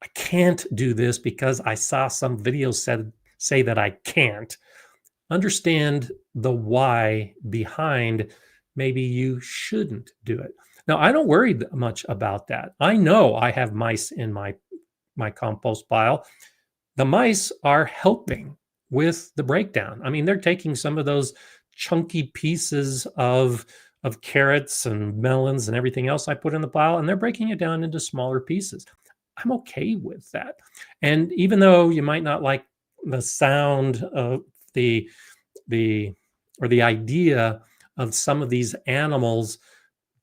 I can't do this because I saw some videos say that I can't. Understand the why behind maybe you shouldn't do it. Now, I don't worry much about that. I know I have mice in my compost pile. The mice are helping with the breakdown. I mean, they're taking some of those chunky pieces of carrots and melons and everything else I put in the pile, and they're breaking it down into smaller pieces. I'm okay with that. And even though you might not like the sound of the idea of some of these animals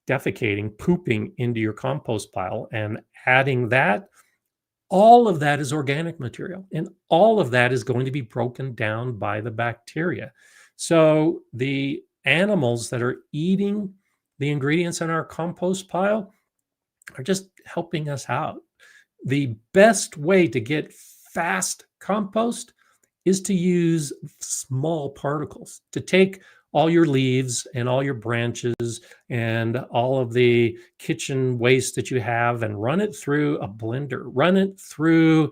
defecating, pooping into your compost pile and adding that, all of that is organic material, and all of that is going to be broken down by the bacteria. So the animals that are eating the ingredients in our compost pile are just helping us out. The best way to get fast compost is to use small particles, to take all your leaves and all your branches and all of the kitchen waste that you have and run it through a blender, run it through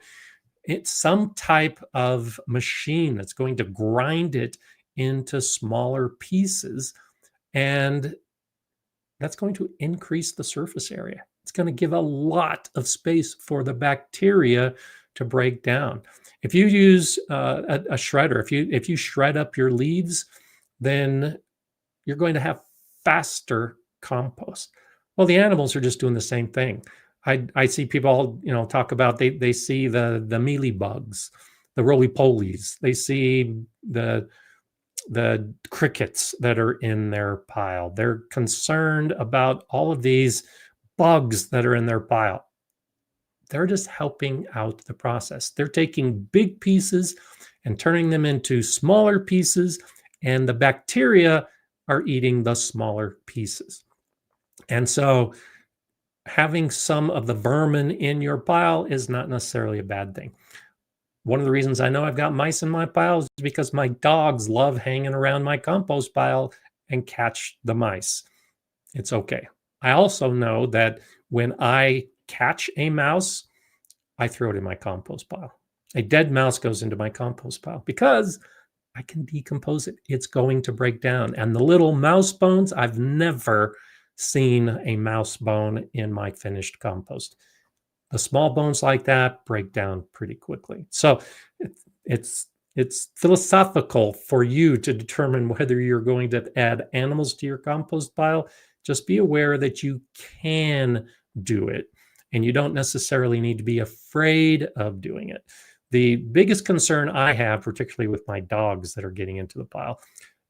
some type of machine that's going to grind it into smaller pieces. And that's going to increase the surface area. It's going to give a lot of space for the bacteria to break down. If you use a shredder, if you shred up your leaves, then you're going to have faster compost. Well, the animals are just doing the same thing. I see people, talk about they see the mealy bugs, the roly polies. They see the crickets that are in their pile. They're concerned about all of these bugs that are in their pile. They're just helping out the process. They're taking big pieces and turning them into smaller pieces, and the bacteria are eating the smaller pieces. And so having some of the vermin in your pile is not necessarily a bad thing. One of the reasons I know I've got mice in my pile is because my dogs love hanging around my compost pile and catch the mice. It's okay. I also know that when I catch a mouse, I throw it in my compost pile. A dead mouse goes into my compost pile because I can decompose it. It's going to break down. And the little mouse bones, I've never seen a mouse bone in my finished compost. The small bones like that break down pretty quickly. So it's it's philosophical for you to determine whether you're going to add animals to your compost pile. Just be aware that you can do it, and you don't necessarily need to be afraid of doing it. The biggest concern I have, particularly with my dogs that are getting into the pile,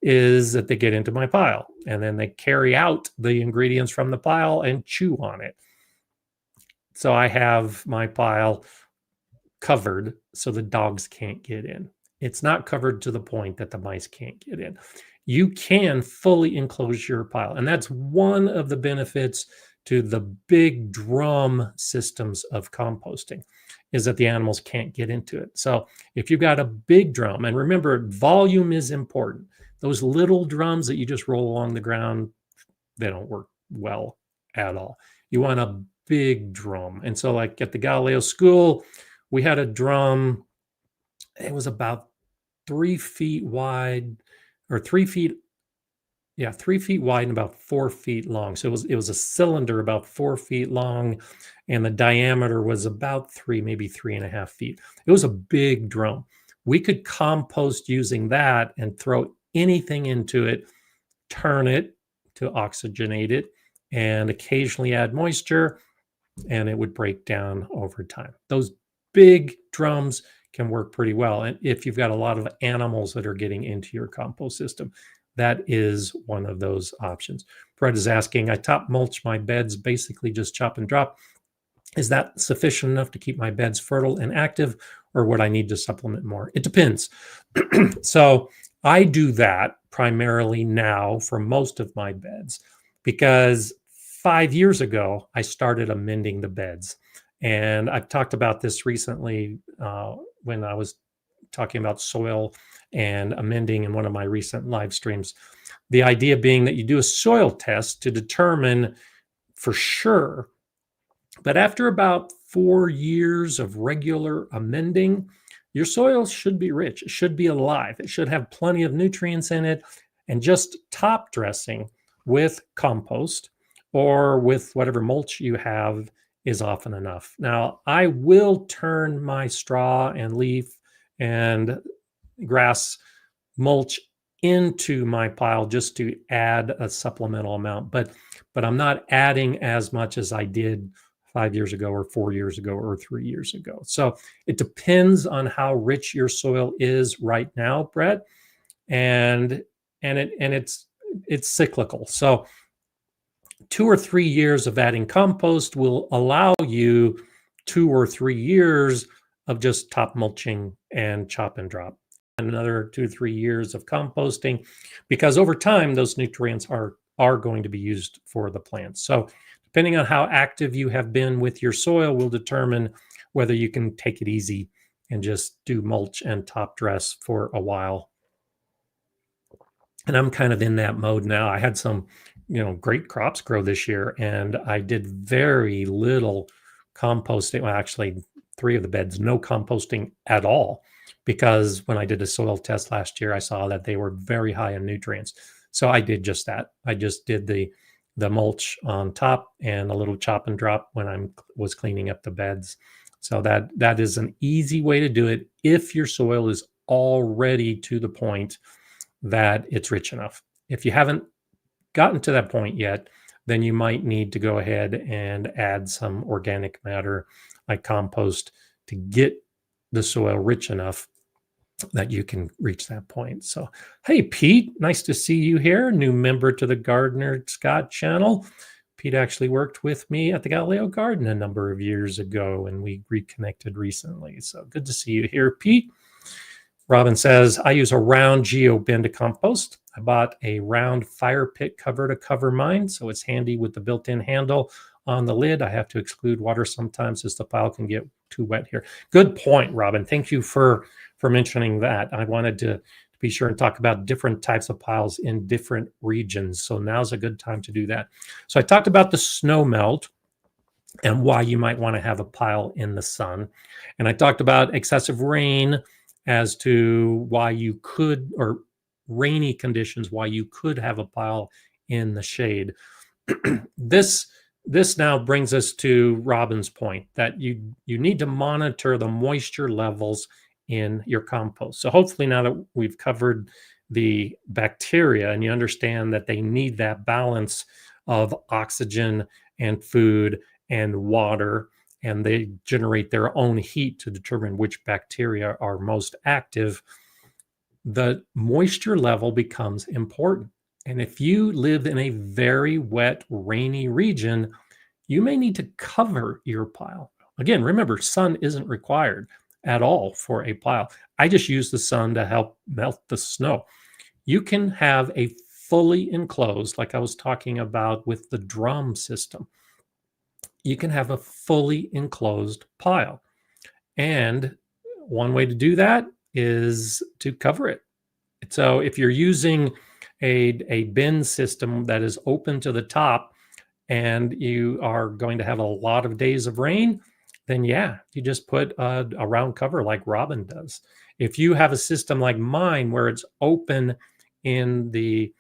is that they get into my pile and then they carry out the ingredients from the pile and chew on it. So I have my pile covered so the dogs can't get in. It's not covered to the point that the mice can't get in. You can fully enclose your pile. And that's one of the benefits to the big drum systems of composting, is that the animals can't get into it. So if you've got a big drum, and remember, volume is important. Those little drums that you just roll along the ground, they don't work well at all. You want a big drum. And so like at the Galileo School, we had a drum. It was about 3 feet wide, or 3 feet, 3 feet wide and about 4 feet long. So it was a cylinder about 4 feet long, and the diameter was about maybe 3.5 feet. It was a big drum. We could compost using that and throw anything into it, turn it to oxygenate it, and occasionally add moisture, and it would break down over time. Those big drums can work pretty well. And if you've got a lot of animals that are getting into your compost system, that is one of those options. Fred is asking, I top mulch my beds, basically just chop and drop. Is that sufficient enough to keep my beds fertile and active, or would I need to supplement more? It depends. So I do that primarily now for most of my beds, because 5 years ago, I started amending the beds. And I've talked about this recently when I was talking about soil and amending in one of my recent live streams. The idea being that you do a soil test to determine for sure. But after about 4 years of regular amending, your soil should be rich. It should be alive. It should have plenty of nutrients in it. And just top dressing with compost or with whatever mulch you have is often enough. Now, I will turn my straw and leaf and grass mulch into my pile just to add a supplemental amount, but I'm not adding as much as I did 5 years ago or 4 years ago or 3 years ago. So it depends on how rich your soil is right now, Brett, and it's cyclical. So 2 or 3 years of adding compost will allow you 2 or 3 years of just top mulching and chop and drop, and another 2 or 3 years of composting, because over time those nutrients are going to be used for the plants. So depending on how active you have been with your soil will determine whether you can take it easy and just do mulch and top dress for a while. And I'm kind of in that mode now. I had some, great crops grow this year, and I did very little composting. Well, actually, 3 of the beds, no composting at all, because when I did a soil test last year, I saw that they were very high in nutrients. So I did just that. I just did the mulch on top and a little chop and drop when I was cleaning up the beds. So that is an easy way to do it if your soil is already to the point that it's rich enough. If you haven't gotten to that point yet, then you might need to go ahead and add some organic matter like compost to get the soil rich enough that you can reach that point. So, hey, Pete, nice to see you here. New member to the Gardener Scott channel. Pete actually worked with me at the Galileo Garden a number of years ago, and we reconnected recently. So good to see you here, Pete. Robin says, I use a round geo bin to compost. I bought a round fire pit cover to cover mine, so it's handy with the built-in handle on the lid. I have to exclude water sometimes as the pile can get too wet here. Good point, Robin. Thank you for mentioning that. I wanted to be sure and talk about different types of piles in different regions. So now's a good time to do that. So I talked about the snow melt. and why you might want to have a pile in the sun. And I talked about excessive rain as to why you could, or rainy conditions, why you could have a pile in the shade. this this now brings us to Robin's point that you need to monitor the moisture levels in your compost. So hopefully now that we've covered the bacteria and you understand that they need that balance of oxygen and food and water, and they generate their own heat to determine which bacteria are most active, the moisture level becomes important. And if you live in a very wet, rainy region, you may need to cover your pile. Again, remember, sun isn't required at all for a pile. I just use the sun to help melt the snow. You can have a fully enclosed, like I was talking about with the drum system, you can have a fully enclosed pile. And one way to do that is to cover it. So if you're using a bin system that is open to the top and you are going to have a lot of days of rain, then yeah, you just put a round cover like Robin does. If you have a system like mine where it's open in the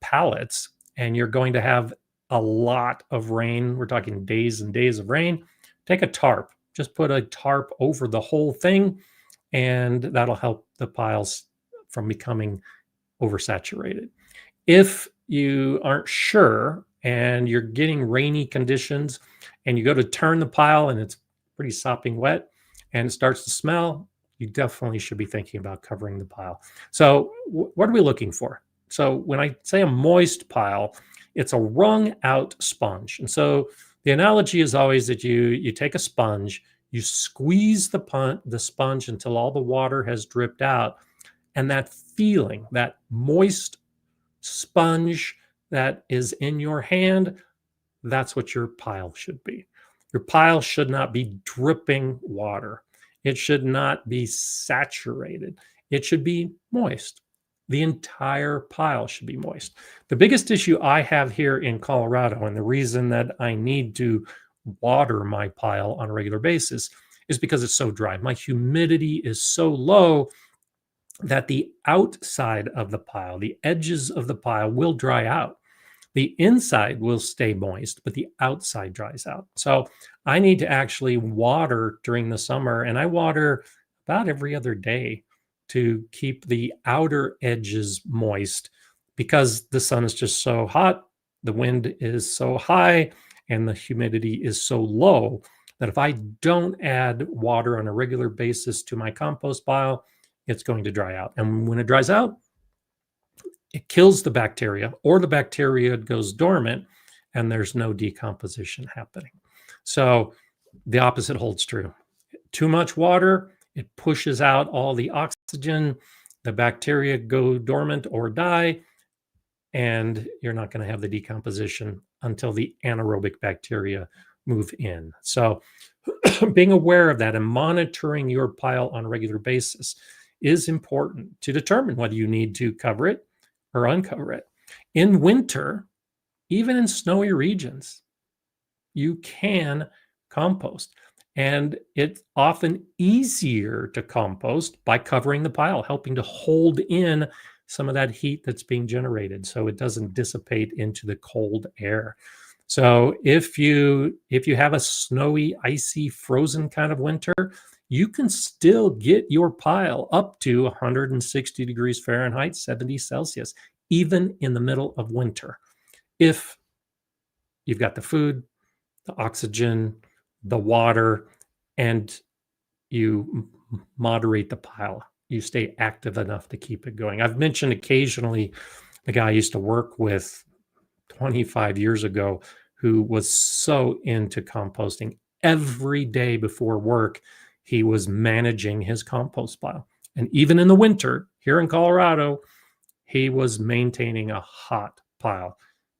pallets and you're going to have a lot of rain, we're talking days and days of rain, take a tarp. Just put a tarp over the whole thing, and that'll help the piles from becoming oversaturated. If you aren't sure and you're getting rainy conditions and you go to turn the pile and it's pretty sopping wet and it starts to smell, you definitely should be thinking about covering the pile. So, what are we looking for? So, when I say a moist pile, it's a wrung out sponge. And so, the analogy is always that you take a sponge, you squeeze the sponge until all the water has dripped out, and that feeling, that moist sponge that is in your hand, that's what your pile should be. Your pile should not be dripping water. It should not be saturated. It should be moist. The entire pile should be moist. The biggest issue I have here in Colorado, and the reason that I need to water my pile on a regular basis, is because it's so dry. My humidity is so low that the outside of the pile, the edges of the pile will dry out. The inside will stay moist, but the outside dries out. So I need to actually water during the summer, and I water about every other day to keep the outer edges moist because the sun is just so hot, the wind is so high, and the humidity is so low that if I don't add water on a regular basis to my compost pile, it's going to dry out. And when it dries out, it kills the bacteria, or the bacteria goes dormant and there's no decomposition happening. So the opposite holds true. Too much water, it pushes out all the oxygen, the bacteria go dormant or die, and you're not going to have the decomposition until the anaerobic bacteria move in. So being aware of that and monitoring your pile on a regular basis is important to determine whether you need to cover it or uncover it. In winter, even in snowy regions, you can compost. And it's often easier to compost by covering the pile, helping to hold in some of that heat that's being generated so it doesn't dissipate into the cold air. So if you have a snowy, icy, frozen kind of winter, you can still get your pile up to 160 degrees Fahrenheit, 70 Celsius, even in the middle of winter, if you've got the food, the oxygen, the water, and you moderate the pile. You stay active enough to keep it going. I've mentioned occasionally the guy I used to work with 25 years ago who was so into composting. Every day before work, he was managing his compost pile. And even in the winter here in Colorado, he was maintaining a hot pile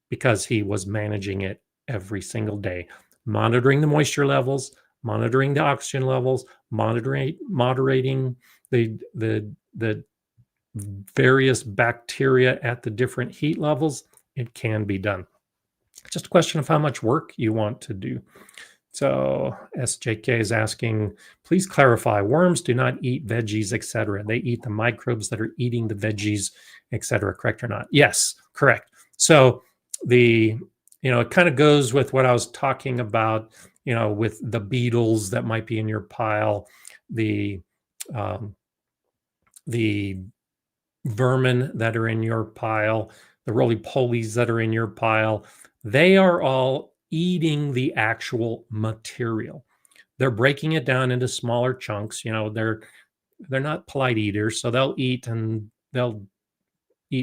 because he was managing it every single day, monitoring the moisture levels, monitoring the oxygen levels, moderating the various bacteria at the different heat levels. It can be done. It's just a question of how much work you want to do. So SJK is asking, please clarify, worms do not eat veggies, etc. They eat the microbes that are eating the veggies, etc. Correct or not? Yes, correct. So it kind of goes with what I was talking about, with the beetles that might be in your pile, the um, the vermin that are in your pile, the roly-polies that are in your pile. They are all eating the actual material. They're breaking it down into smaller chunks. They're not polite eaters, so they'll eat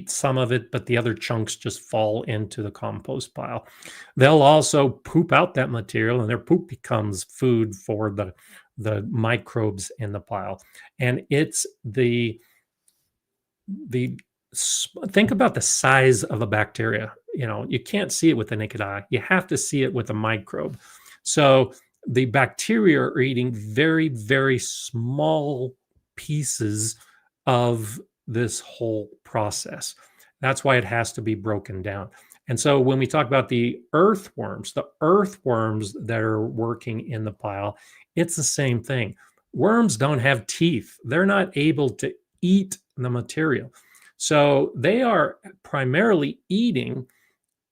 some of it, but the other chunks just fall into the compost pile. They'll also poop out that material, and their poop becomes food for the microbes in the pile. And it's the think about the size of a bacteria. You can't see it with the naked eye. You have to see it with a microbe. So the bacteria are eating very, very small pieces of this whole process. That's why it has to be broken down. And so when we talk about the earthworms that are working in the pile, it's the same thing. Worms don't have teeth. They're not able to eat the material. So they are primarily eating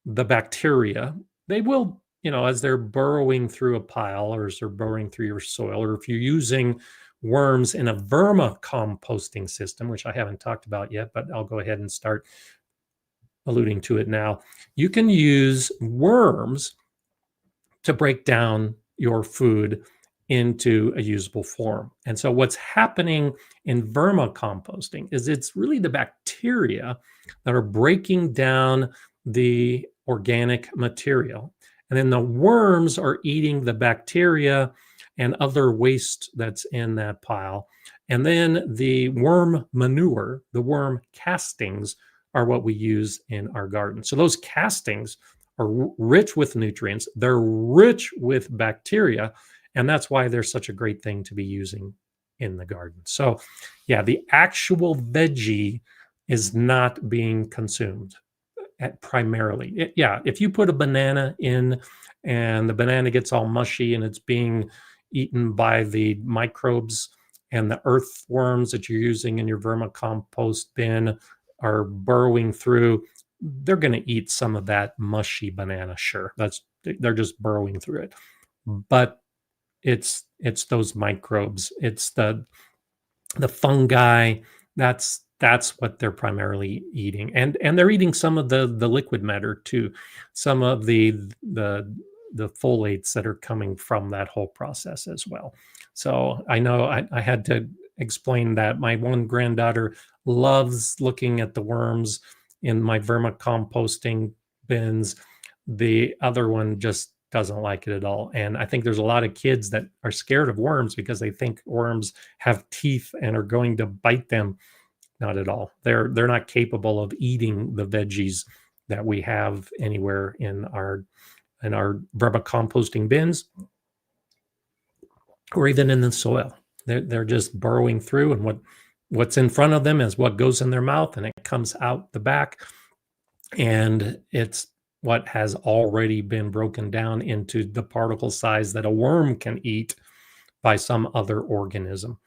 the bacteria. They will, as they're burrowing through a pile or as they're burrowing through your soil, or if you're using worms in a vermicomposting system, which I haven't talked about yet, but I'll go ahead and start alluding to it now. You can use worms to break down your food into a usable form. And so what's happening in vermicomposting is it's really the bacteria that are breaking down the organic material. And then the worms are eating the bacteria and other waste that's in that pile. And then the worm manure, the worm castings, are what we use in our garden. So those castings are rich with nutrients. They're rich with bacteria. And that's why they're such a great thing to be using in the garden. So, yeah, the actual veggie is not being consumed primarily. If you put a banana in and the banana gets all mushy and it's being eaten by the microbes, and the earthworms that you're using in your vermicompost bin are burrowing through, they're going to eat some of that mushy banana. Sure, they're just burrowing through it, but it's those microbes, it's the fungi. That's what they're primarily eating, and they're eating some of the liquid matter too, some of the folates that are coming from that whole process as well. So I know I had to explain that. My one granddaughter loves looking at the worms in my vermicomposting bins. The other one just doesn't like it at all. And I think there's a lot of kids that are scared of worms because they think worms have teeth and are going to bite them. Not at all. They're not capable of eating the veggies that we have anywhere in our vermicomposting bins or even in the soil. They're just burrowing through, and what's in front of them is what goes in their mouth, and it comes out the back, and it's what has already been broken down into the particle size that a worm can eat by some other organism.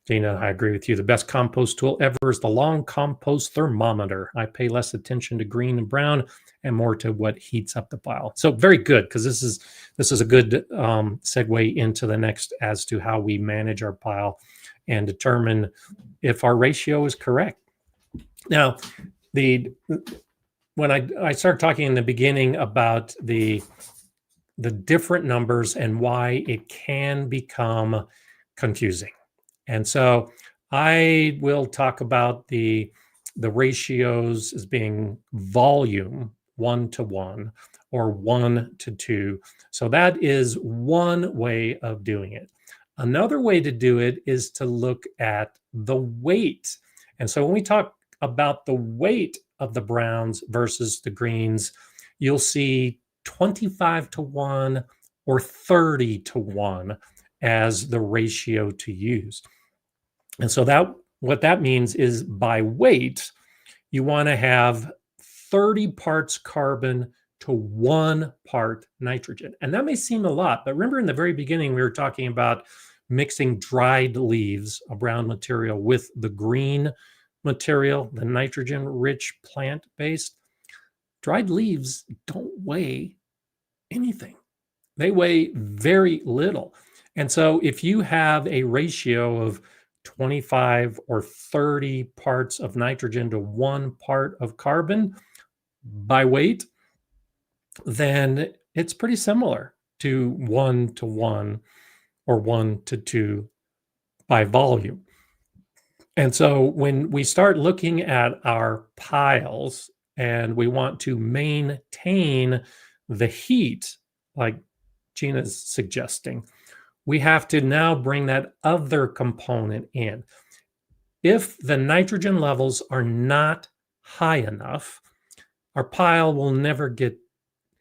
Dana, I agree with you. The best compost tool ever is the long compost thermometer. I pay less attention to green and brown and more to what heats up the pile. So very good, because this is a good segue into the next as to how we manage our pile and determine if our ratio is correct. Now, when I started talking in the beginning about the different numbers and why it can become confusing. And so I will talk about the ratios as being volume 1-to-1 or 1-to-2. So that is one way of doing it. Another way to do it is to look at the weight. And so when we talk about the weight of the browns versus the greens, you'll see 25-to-1 or 30-to-1 as the ratio to use. And so what that means is by weight, you want to have 30 parts carbon to 1 part nitrogen. And that may seem a lot, but remember in the very beginning, we were talking about mixing dried leaves, a brown material, with the green material, the nitrogen-rich plant-based. Dried leaves don't weigh anything. They weigh very little. And so if you have a ratio of 25 or 30 parts of nitrogen to 1 part of carbon by weight, then it's pretty similar to 1 to 1 or 1 to 2 by volume. And so when we start looking at our piles and we want to maintain the heat, like Gina's suggesting, we have to now bring that other component in. If the nitrogen levels are not high enough, our pile will never get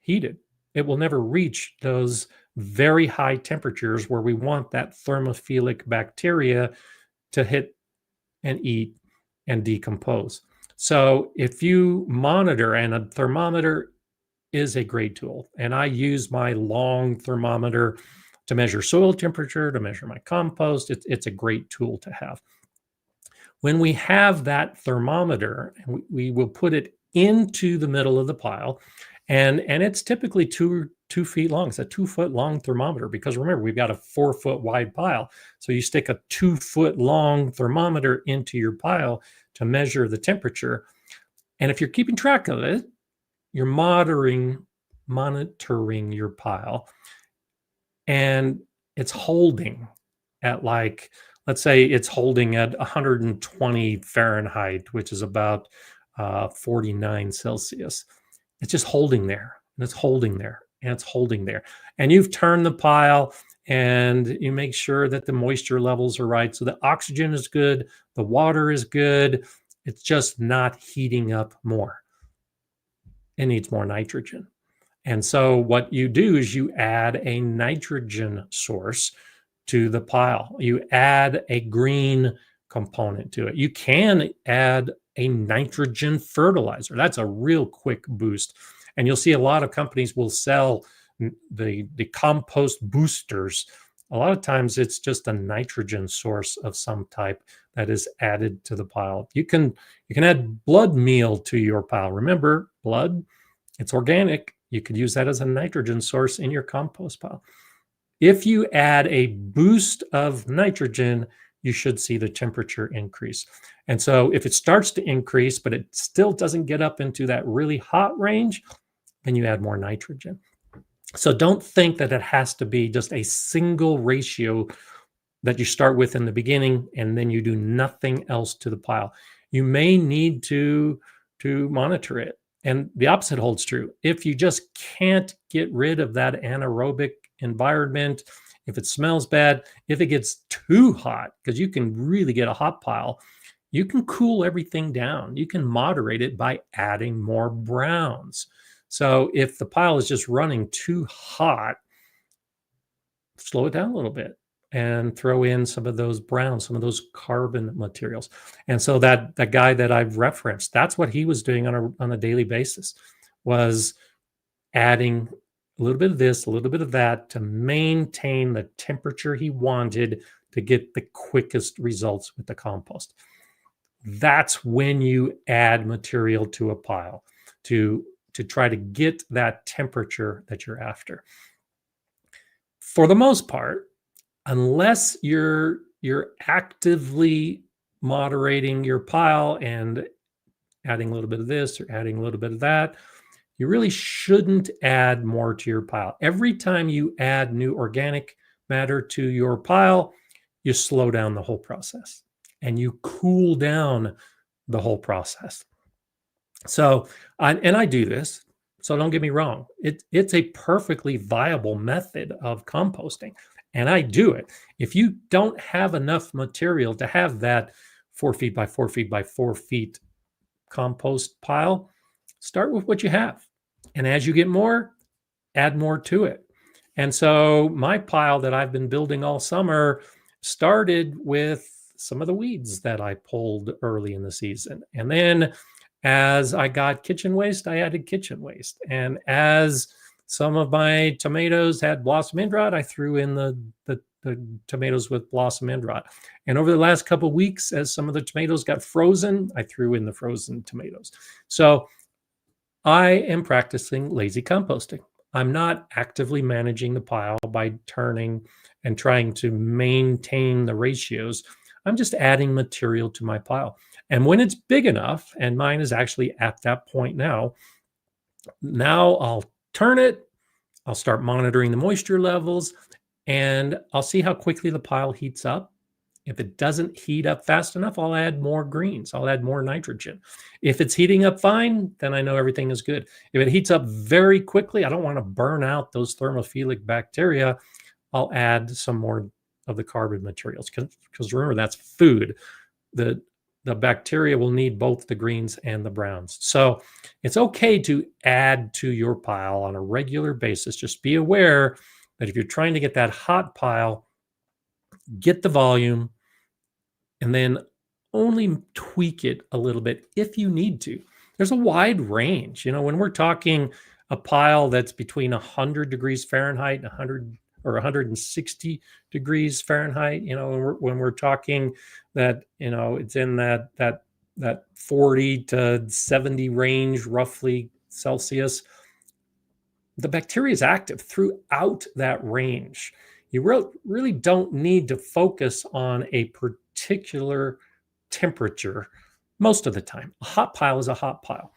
heated. It will never reach those very high temperatures where we want that thermophilic bacteria to hit and eat and decompose. So if you monitor, and a thermometer is a great tool, and I use my long thermometer to measure soil temperature, to measure my compost. It's a great tool to have. When we have that thermometer, we will put it into the middle of the pile, and it's typically two feet long. It's a 2-foot long thermometer, because remember, we've got a 4-foot wide pile. So you stick a 2-foot long thermometer into your pile to measure the temperature. And if you're keeping track of it, you're monitoring your pile, and it's holding at, like, let's say it's holding at 120 Fahrenheit, which is about 49 Celsius. It's just holding there, and it's holding there, and it's holding there. And you've turned the pile, and you make sure that the moisture levels are right. So the oxygen is good, the water is good. It's just not heating up more. It needs more nitrogen. And so what you do is you add a nitrogen source to the pile. You add a green component to it. You can add a nitrogen fertilizer. That's a real quick boost. And you'll see a lot of companies will sell the compost boosters. A lot of times it's just a nitrogen source of some type that is added to the pile. You can add blood meal to your pile. Remember, blood, it's organic. You could use that as a nitrogen source in your compost pile. If you add a boost of nitrogen, you should see the temperature increase. And so if it starts to increase, but it still doesn't get up into that really hot range, then you add more nitrogen. So don't think that it has to be just a single ratio that you start with in the beginning and then you do nothing else to the pile. You may need to monitor it. And the opposite holds true. If you just can't get rid of that anaerobic environment, if it smells bad, if it gets too hot, because you can really get a hot pile, you can cool everything down. You can moderate it by adding more browns. So if the pile is just running too hot, slow it down a little bit and throw in some of those browns, some of those carbon materials. And so that guy that I've referenced, that's what he was doing on a daily basis, was adding a little bit of this, a little bit of that to maintain the temperature he wanted to get the quickest results with the compost. That's when you add material to a pile to try to get that temperature that you're after. For the most part, unless you're actively moderating your pile and adding a little bit of this or adding a little bit of that, you really shouldn't add more to your pile. Every time you add new organic matter to your pile, you slow down the whole process and you cool down the whole process. So, and I do this, so don't get me wrong. It's a perfectly viable method of composting, and I do it. If you don't have enough material to have that 4 feet by 4 feet by 4 feet compost pile, start with what you have. And as you get more, add more to it. And so my pile that I've been building all summer started with some of the weeds that I pulled early in the season. And then As I got kitchen waste, I added kitchen waste. And as some of my tomatoes had blossom end rot, I threw in the tomatoes with blossom end rot. And over the last couple of weeks, as some of the tomatoes got frozen, I threw in the frozen tomatoes. So I am practicing lazy composting. I'm not actively managing the pile by turning and trying to maintain the ratios. I'm just adding material to my pile. And when it's big enough, and mine is actually at that point now, I'll turn it, I'll start monitoring the moisture levels, and I'll see how quickly the pile heats up. If it doesn't heat up fast enough, I'll add more greens. I'll add more nitrogen. If it's heating up fine, then I know everything is good. If it heats up very quickly, I don't want to burn out those thermophilic bacteria. I'll add some more of the carbon materials because remember, that's food. The bacteria will need both the greens and the browns. So it's okay to add to your pile on a regular basis. Just be aware that if you're trying to get that hot pile, get the volume, and then only tweak it a little bit if you need to. There's a wide range. When we're talking a pile that's between 100 degrees Fahrenheit and 100 or 160 degrees Fahrenheit, when we're talking that, it's in that 40 to 70 range, roughly Celsius, the bacteria is active throughout that range. You really don't need to focus on a particular temperature most of the time. A hot pile is a hot pile.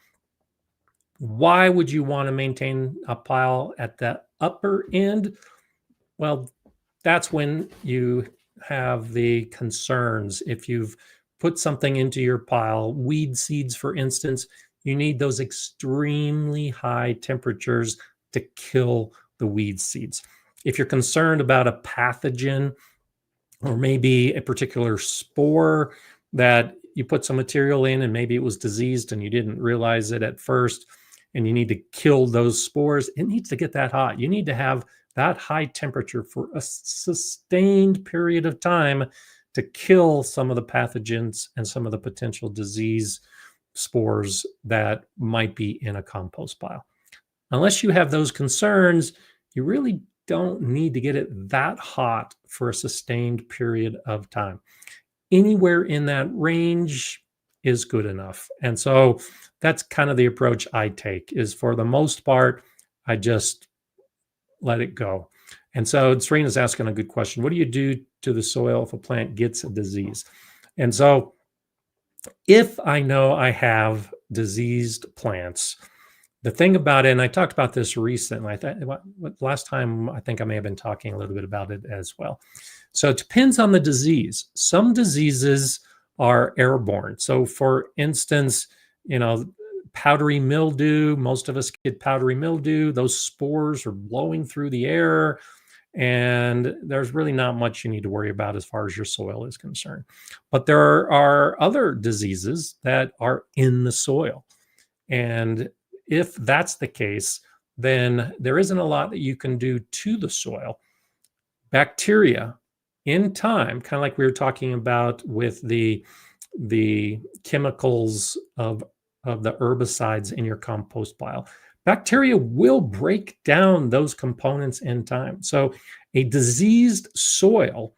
Why would you want to maintain a pile at the upper end? Well, that's when you have the concerns. If you've put something into your pile, weed seeds, for instance, you need those extremely high temperatures to kill the weed seeds. If you're concerned about a pathogen or maybe a particular spore that you put some material in and maybe it was diseased and you didn't realize it at first, and you need to kill those spores, it needs to get that hot. You need to have that high temperature for a sustained period of time to kill some of the pathogens and some of the potential disease spores that might be in a compost pile. Unless you have those concerns, you really don't need to get it that hot for a sustained period of time. Anywhere in that range is good enough. And so that's kind of the approach I take, is for the most part, I just let it go. And so Serena's asking a good question. What do you do to the soil if a plant gets a disease? And so if I know I have diseased plants, the thing about it, and I talked about this recently, last time I think I may have been talking a little bit about it as well. So it depends on the disease. Some diseases are airborne. So for instance, powdery mildew, most of us get powdery mildew. Those spores are blowing through the air, and there's really not much you need to worry about as far as your soil is concerned. But there are other diseases that are in the soil. And if that's the case, then there isn't a lot that you can do to the soil. Bacteria, in time, kind of like we were talking about with the chemicals of the herbicides in your compost pile, bacteria will break down those components in time. So a diseased soil,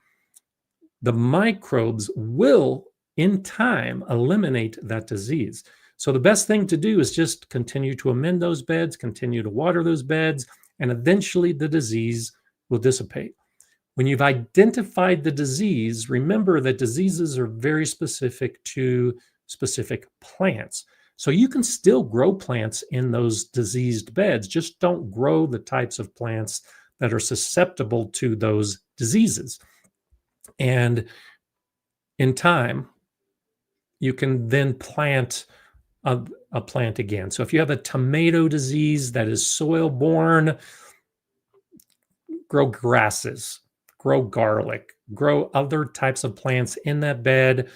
the microbes will in time eliminate that disease. So the best thing to do is just continue to amend those beds, continue to water those beds, and eventually the disease will dissipate. When you've identified the disease, remember that diseases are very specific to specific plants. So you can still grow plants in those diseased beds, just don't grow the types of plants that are susceptible to those diseases. And in time, you can then plant a plant again. So if you have a tomato disease that is soil-borne, grow grasses, grow garlic, grow other types of plants in that bed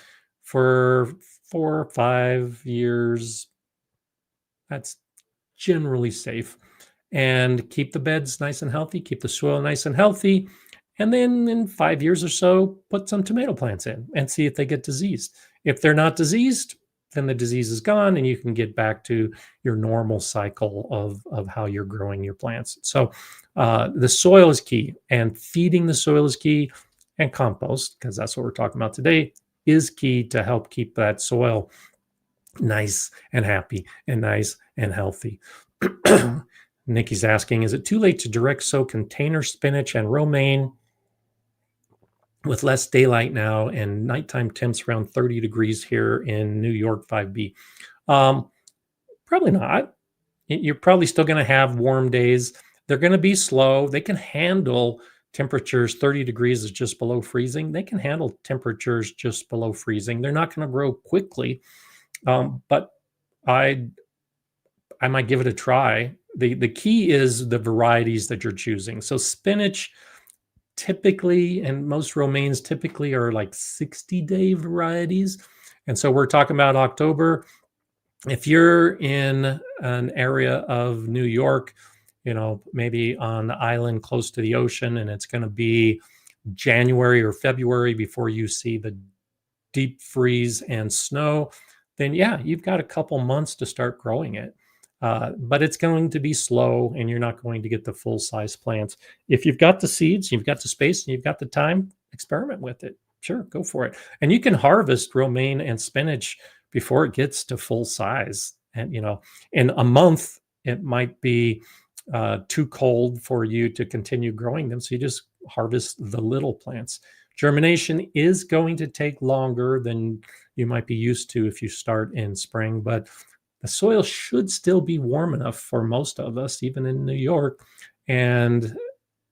for 4 or 5 years. That's generally safe. And keep the beds nice and healthy, keep the soil nice and healthy. And then in 5 years or so, put some tomato plants in and see if they get diseased. If they're not diseased, then the disease is gone and you can get back to your normal cycle of how you're growing your plants. So the soil is key, and feeding the soil is key, and compost, because that's what we're talking about today, is key to help keep that soil nice and happy and nice and healthy. Nikki's asking, is it too late to direct sow container spinach and romaine with less daylight now and nighttime temps around 30 degrees here in New York 5B? Probably not. You're probably still going to have warm days. They're going to be slow. They can handle temperatures. 30 degrees is just below freezing. They can handle temperatures just below freezing. They're not going to grow quickly, but I might give it a try. The key is the varieties that you're choosing. So spinach typically, and most romaines typically, are like 60-day varieties. And so we're talking about October. If you're in an area of New York, maybe on the island close to the ocean, and it's going to be January or February before you see the deep freeze and snow, then yeah, you've got a couple months to start growing it. But it's going to be slow, and you're not going to get the full size plants. If you've got the seeds, you've got the space, and you've got the time, experiment with it. Sure, go for it. And you can harvest romaine and spinach before it gets to full size. And, in a month, it might be too cold for you to continue growing them. So you just harvest the little plants. Germination is going to take longer than you might be used to if you start in spring, but the soil should still be warm enough for most of us, even in New York. And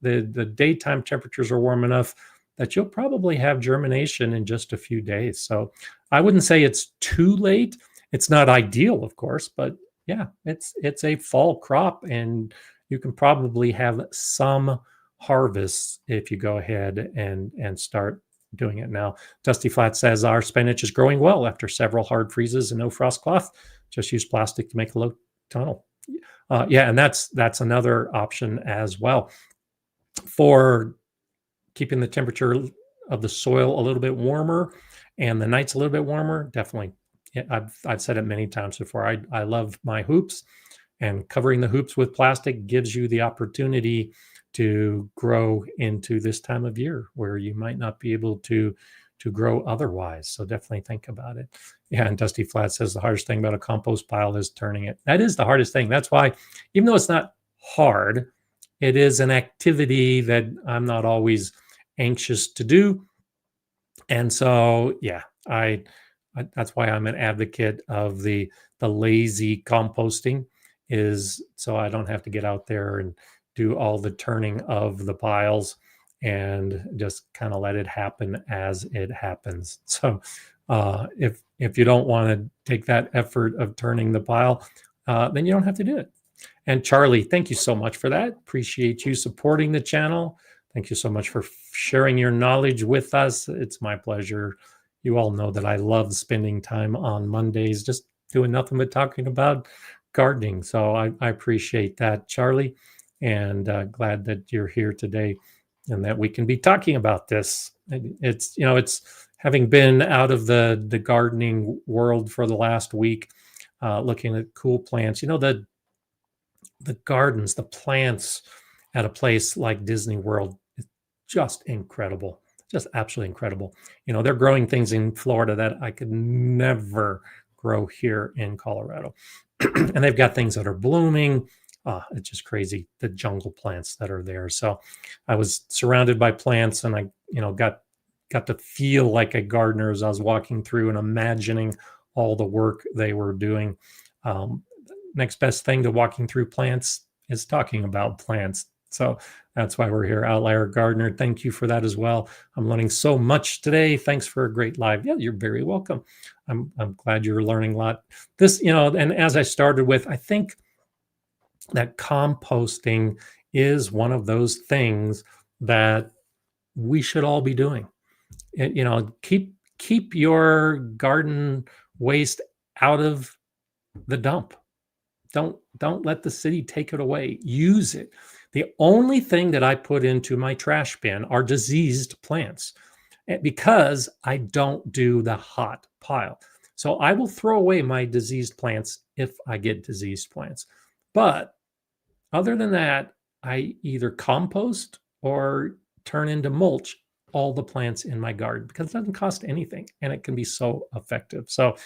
the daytime temperatures are warm enough that you'll probably have germination in just a few days. So I wouldn't say it's too late. It's not ideal, of course, but yeah, it's a fall crop, and you can probably have some harvests if you go ahead and start doing it now. Dusty Flat says our spinach is growing well after several hard freezes and no frost cloth. Just use plastic to make a low tunnel. Yeah, and that's another option as well for keeping the temperature of the soil a little bit warmer and the nights a little bit warmer. Definitely, yeah, I've said it many times before. I love my hoops, and covering the hoops with plastic gives you the opportunity to grow into this time of year where you might not be able to grow otherwise. So definitely think about it. Yeah, and Dusty Flat says the hardest thing about a compost pile is turning it. That is the hardest thing. That's why, even though it's not hard, it is an activity that I'm not always anxious to do. And so, yeah, that's why I'm an advocate of the lazy composting, is so I don't have to get out there and do all the turning of the piles, and just kind of let it happen as it happens. So if you don't want to take that effort of turning the pile, then you don't have to do it. And Charlie, thank you so much for that. Appreciate you supporting the channel. Thank you so much for sharing your knowledge with us. It's my pleasure. You all know that I love spending time on Mondays just doing nothing but talking about gardening. So I appreciate that, Charlie, and glad that you're here today and that we can be talking about this. It's having been out of the gardening world for the last week, looking at cool plants. The gardens, the plants at a place like Disney World is just incredible, just absolutely incredible. They're growing things in Florida that I could never grow here in Colorado. And they've got things that are blooming. It's just crazy, the jungle plants that are there. So I was surrounded by plants, and I, got to feel like a gardener as I was walking through and imagining all the work they were doing. Next best thing to walking through plants is talking about plants. So that's why we're here. Outlier Gardener, thank you for that as well. I'm learning so much today. Thanks for a great live. Yeah, you're very welcome. I'm glad you're learning a lot. This, and as I started with, I think that composting is one of those things that we should all be doing. Keep your garden waste out of the dump. Don't let the city take it away. Use it. The only thing that I put into my trash bin are diseased plants, because I don't do the hot pile. So I will throw away my diseased plants if I get diseased plants. But other than that, I either compost or turn into mulch all the plants in my garden because it doesn't cost anything and it can be so effective. So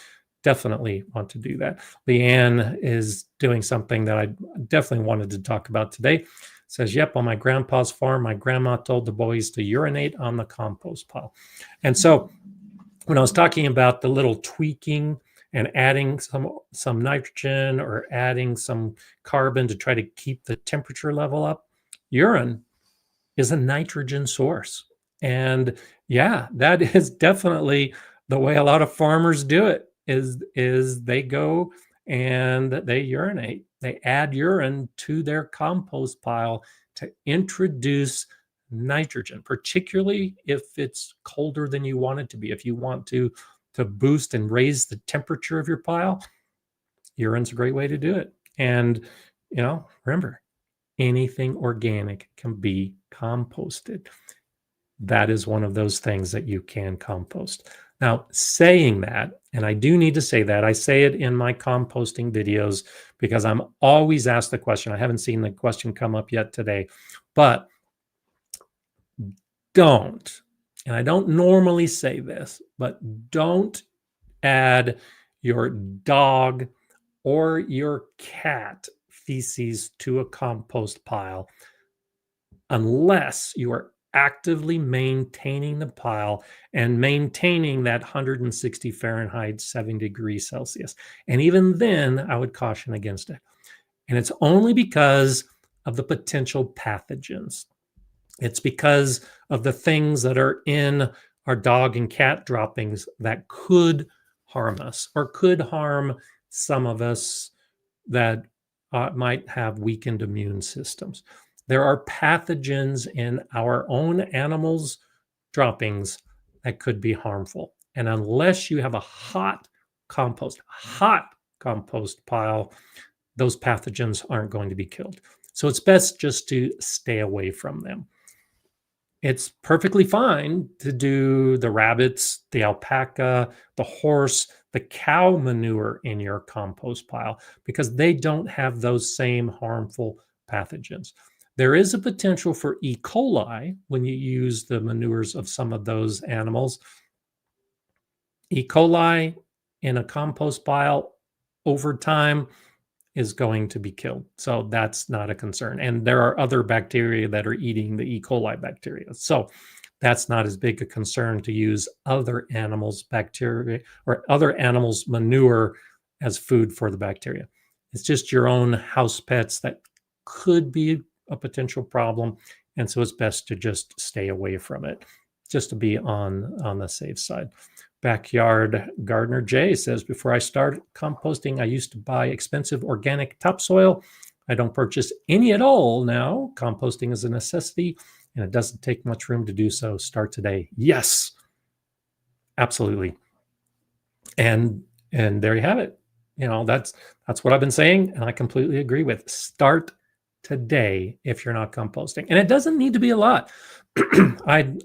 definitely want to do that. Leanne is doing something that I definitely wanted to talk about today. Says, yep, on my grandpa's farm, my grandma told the boys to urinate on the compost pile. And so when I was talking about the little tweaking and adding some nitrogen or adding some carbon to try to keep the temperature level up, urine is a nitrogen source. And yeah, that is definitely the way a lot of farmers do it is they go and they urinate. They add urine to their compost pile to introduce nitrogen, particularly if it's colder than you want it to be. If you want to boost and raise the temperature of your pile, urine's a great way to do it. And remember, anything organic can be composted. That is one of those things that you can compost. Now, saying that, and I do need to say that, I say it in my composting videos because I'm always asked the question. I haven't seen the question come up yet today, but don't, and I don't normally say this, but don't add your dog or your cat feces to a compost pile unless you are actively maintaining the pile and maintaining that 160 Fahrenheit, 70 degrees Celsius. And even then, I would caution against it. And it's only because of the potential pathogens. It's because of the things that are in our dog and cat droppings that could harm us or could harm some of us that might have weakened immune systems. There are pathogens in our own animals' droppings that could be harmful. And unless you have a hot compost pile, those pathogens aren't going to be killed. So it's best just to stay away from them. It's perfectly fine to do the rabbits, the alpaca, the horse, the cow manure in your compost pile because they don't have those same harmful pathogens. There is a potential for E. coli when you use the manures of some of those animals. E. coli in a compost pile over time is going to be killed. So that's not a concern. And there are other bacteria that are eating the E. coli bacteria. So that's not as big a concern to use other animals' bacteria or other animals' manure as food for the bacteria. It's just your own house pets that could be a potential problem. And so it's best to just stay away from it, just to be on the safe side. Backyard Gardener Jay says, before I started composting, I used to buy expensive organic topsoil. I don't purchase any at all now. Composting is a necessity, and it doesn't take much room to do so. Start today. Yes, absolutely. And there you have it. That's what I've been saying, and I completely agree with. Start today if you're not composting, and it doesn't need to be a lot. I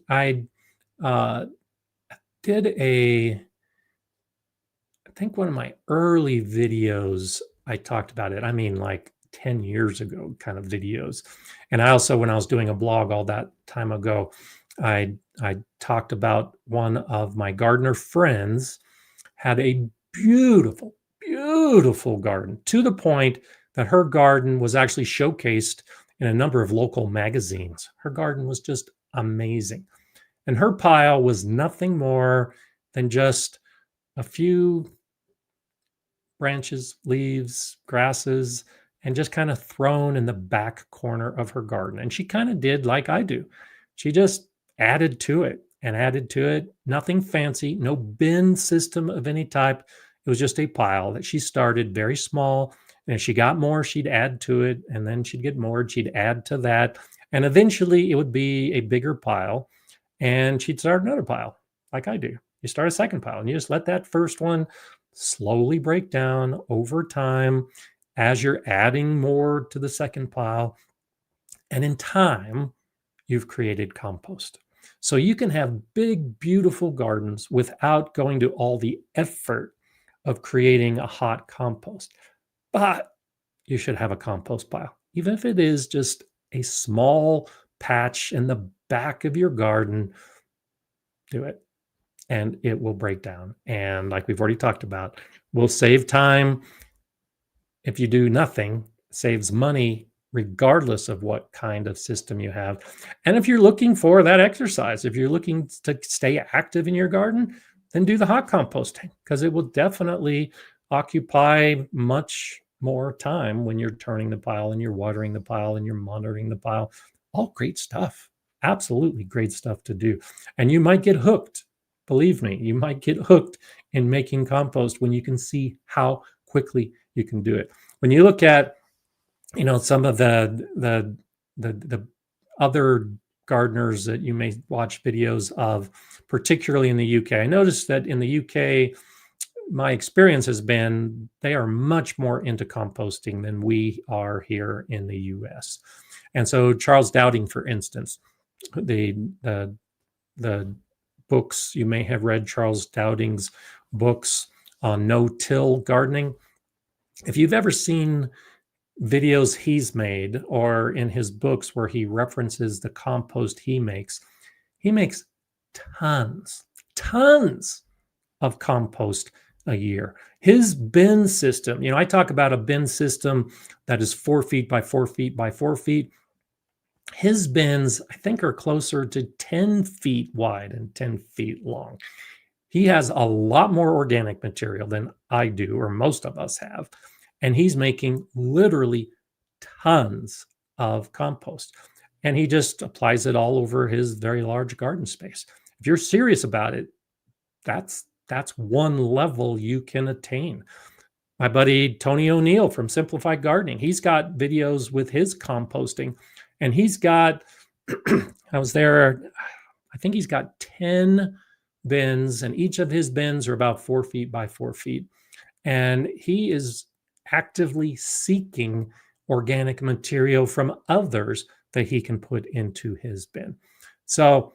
did I think one of my early videos, I talked about it. I mean, like 10 years ago kind of videos. And I also, when I was doing a blog all that time ago, I talked about one of my gardener friends had a beautiful, beautiful garden to the point that her garden was actually showcased in a number of local magazines. Her garden was just amazing. And her pile was nothing more than just a few branches, leaves, grasses, and just kind of thrown in the back corner of her garden. And she kind of did like I do. She just added to it and added to it. Nothing fancy, no bin system of any type. It was just a pile that she started very small. And as she got more, she'd add to it. And then she'd get more, she'd add to that. And eventually it would be a bigger pile. And she'd start another pile like I do. You start a second pile and you just let that first one slowly break down over time as you're adding more to the second pile. And in time, you've created compost. So you can have big, beautiful gardens without going to all the effort of creating a hot compost. But you should have a compost pile, even if it is just a small patch in the back of your garden. Do it, and it will break down. And like we've already talked about, will save time. If you do nothing, saves money regardless of what kind of system you have. And if you're looking for that exercise, if you're looking to stay active in your garden, then do the hot composting, because it will definitely occupy much more time when you're turning the pile and you're watering the pile and you're monitoring the pile. All great stuff. Absolutely great stuff to do. And you might get hooked. Believe me, you might get hooked in making compost when you can see how quickly you can do it. When you look at, some of the other gardeners that you may watch videos of, particularly in the UK, I noticed that in the UK, my experience has been they are much more into composting than we are here in the US. And so Charles Dowding, for instance, the books, you may have read Charles Dowding's books on no-till gardening. If you've ever seen videos he's made or in his books where he references the compost he makes tons of compost a year. His bin system, I talk about a bin system that is 4 feet by 4 feet by 4 feet. His bins, I think, are closer to 10 feet wide and 10 feet long. He has a lot more organic material than I do, or most of us have. And he's making literally tons of compost. And he just applies it all over his very large garden space. If you're serious about it, that's one level you can attain. My buddy Tony O'Neill from Simplified Gardening, he's got videos with his composting, and he's got, I was there, I think he's got 10 bins, and each of his bins are about 4 feet by 4 feet. And he is actively seeking organic material from others that he can put into his bin. So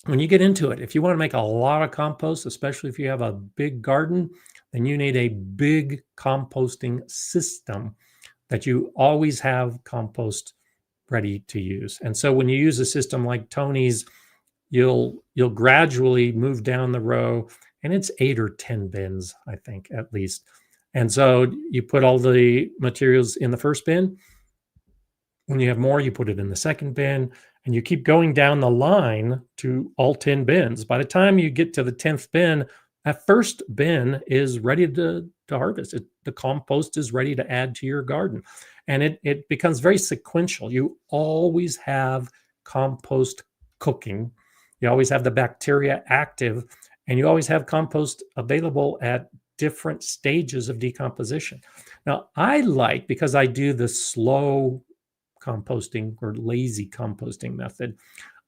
when you get into it, if you want to make a lot of compost, especially if you have a big garden, then you need a big composting system that you always have compost ready to use. And so when you use a system like Tony's, you'll gradually move down the row, and it's 8 or 10 bins, I think, at least. And so you put all the materials in the first bin. When you have more, you put it in the second bin, and you keep going down the line to all 10 bins. By the time you get to the 10th bin, that first bin is ready to harvest. The compost is ready to add to your garden. And it becomes very sequential. You always have compost cooking. You always have the bacteria active, and you always have compost available at different stages of decomposition. Now, because I do the slow composting or lazy composting method,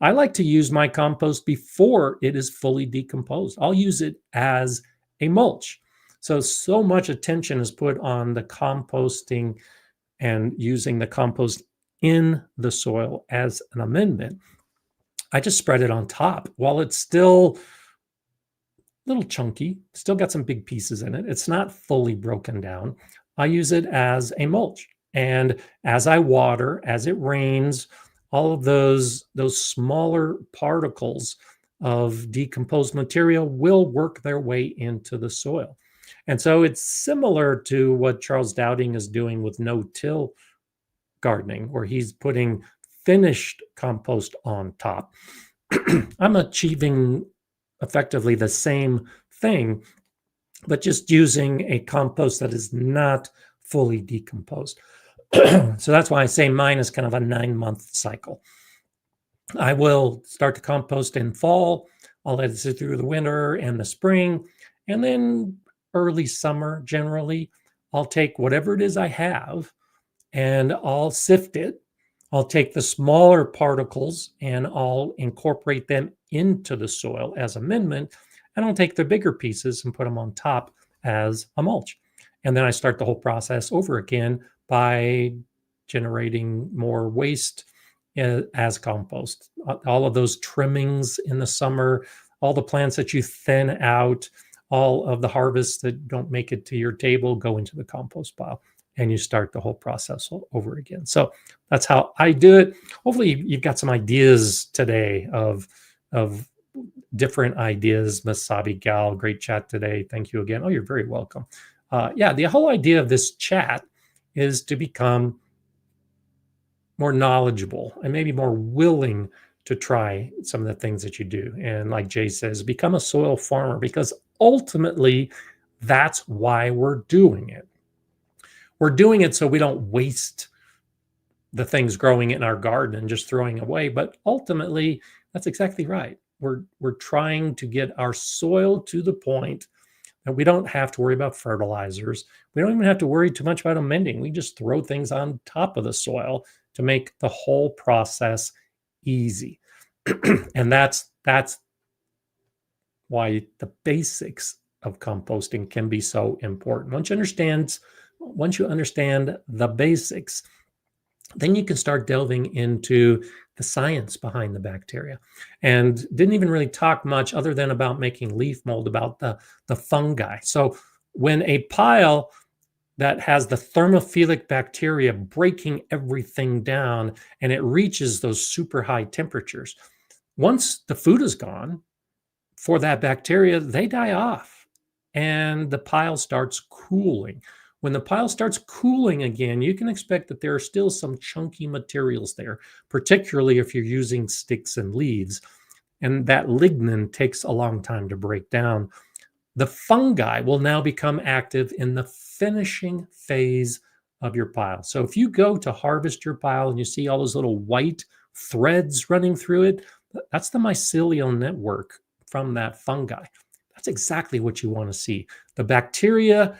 I like to use my compost before it is fully decomposed. I'll use it as a mulch. So much attention is put on the composting and using the compost in the soil as an amendment. I just spread it on top while it's still a little chunky, still got some big pieces in it. It's not fully broken down. I use it as a mulch. And as I water, as it rains, all of those smaller particles of decomposed material will work their way into the soil. And so it's similar to what Charles Dowding is doing with no-till gardening, where he's putting finished compost on top. I'm achieving effectively the same thing, but just using a compost that is not fully decomposed. So that's why I say mine is kind of a 9-month cycle. I will start to compost in fall. I'll let it sit through the winter and the spring. And then early summer, generally, I'll take whatever it is I have and I'll sift it. I'll take the smaller particles and I'll incorporate them into the soil as amendment. And I'll take the bigger pieces and put them on top as a mulch. And then I start the whole process over again by generating more waste as compost. All of those trimmings in the summer, all the plants that you thin out, all of the harvests that don't make it to your table go into the compost pile, and you start the whole process over again. So that's how I do it. Hopefully you've got some ideas today of different ideas. Masabi Gal, great chat today. Thank you again. Oh, you're very welcome. Yeah, the whole idea of this chat is to become more knowledgeable and maybe more willing to try some of the things that you do. And like Jay says, become a soil farmer, because ultimately that's why we're doing it. We're doing it so we don't waste the things growing in our garden and just throwing away. But ultimately, that's exactly right. We're trying to get our soil to the point that we don't have to worry about fertilizers. We don't even have to worry too much about amending. We just throw things on top of the soil to make the whole process easy. And that's why the basics of composting can be so important. Once you understand the basics, then you can start delving into the science behind the bacteria. And didn't even really talk much other than about making leaf mold, about the fungi. So when a pile that has the thermophilic bacteria breaking everything down and it reaches those super high temperatures, once the food is gone for that bacteria, they die off and the pile starts cooling. When the pile starts cooling again, you can expect that there are still some chunky materials there, particularly if you're using sticks and leaves. And that lignin takes a long time to break down. The fungi will now become active in the finishing phase of your pile. So if you go to harvest your pile and you see all those little white threads running through it, that's the mycelial network from that fungi. That's exactly what you want to see. The bacteria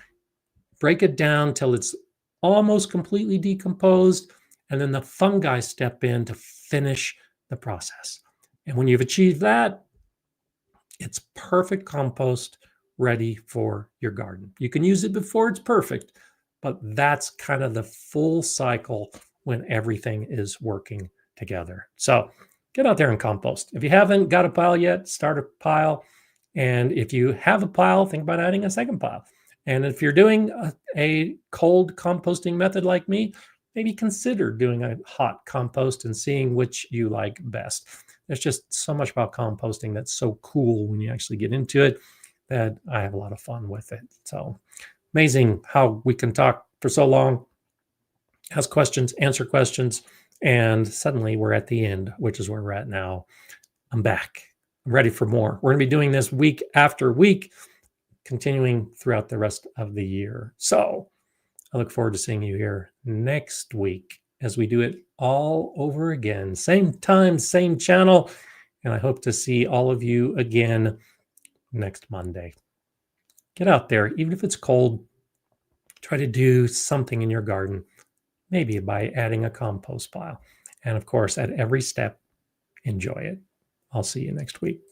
break it down till it's almost completely decomposed, and then the fungi step in to finish the process. And when you've achieved that, it's perfect compost ready for your garden. You can use it before it's perfect, but that's kind of the full cycle when everything is working together. So get out there and compost. If you haven't got a pile yet, start a pile. And if you have a pile, think about adding a second pile. And if you're doing a cold composting method like me, maybe consider doing a hot compost and seeing which you like best. There's just so much about composting that's so cool when you actually get into it that I have a lot of fun with it. So amazing how we can talk for so long, ask questions, answer questions, and suddenly we're at the end, which is where we're at now. I'm back. I'm ready for more. We're going to be doing this week after week, continuing throughout the rest of the year. So I look forward to seeing you here next week as we do it all over again. Same time, same channel. And I hope to see all of you again next Monday. Get out there, even if it's cold, try to do something in your garden, maybe by adding a compost pile. And of course, at every step, enjoy it. I'll see you next week.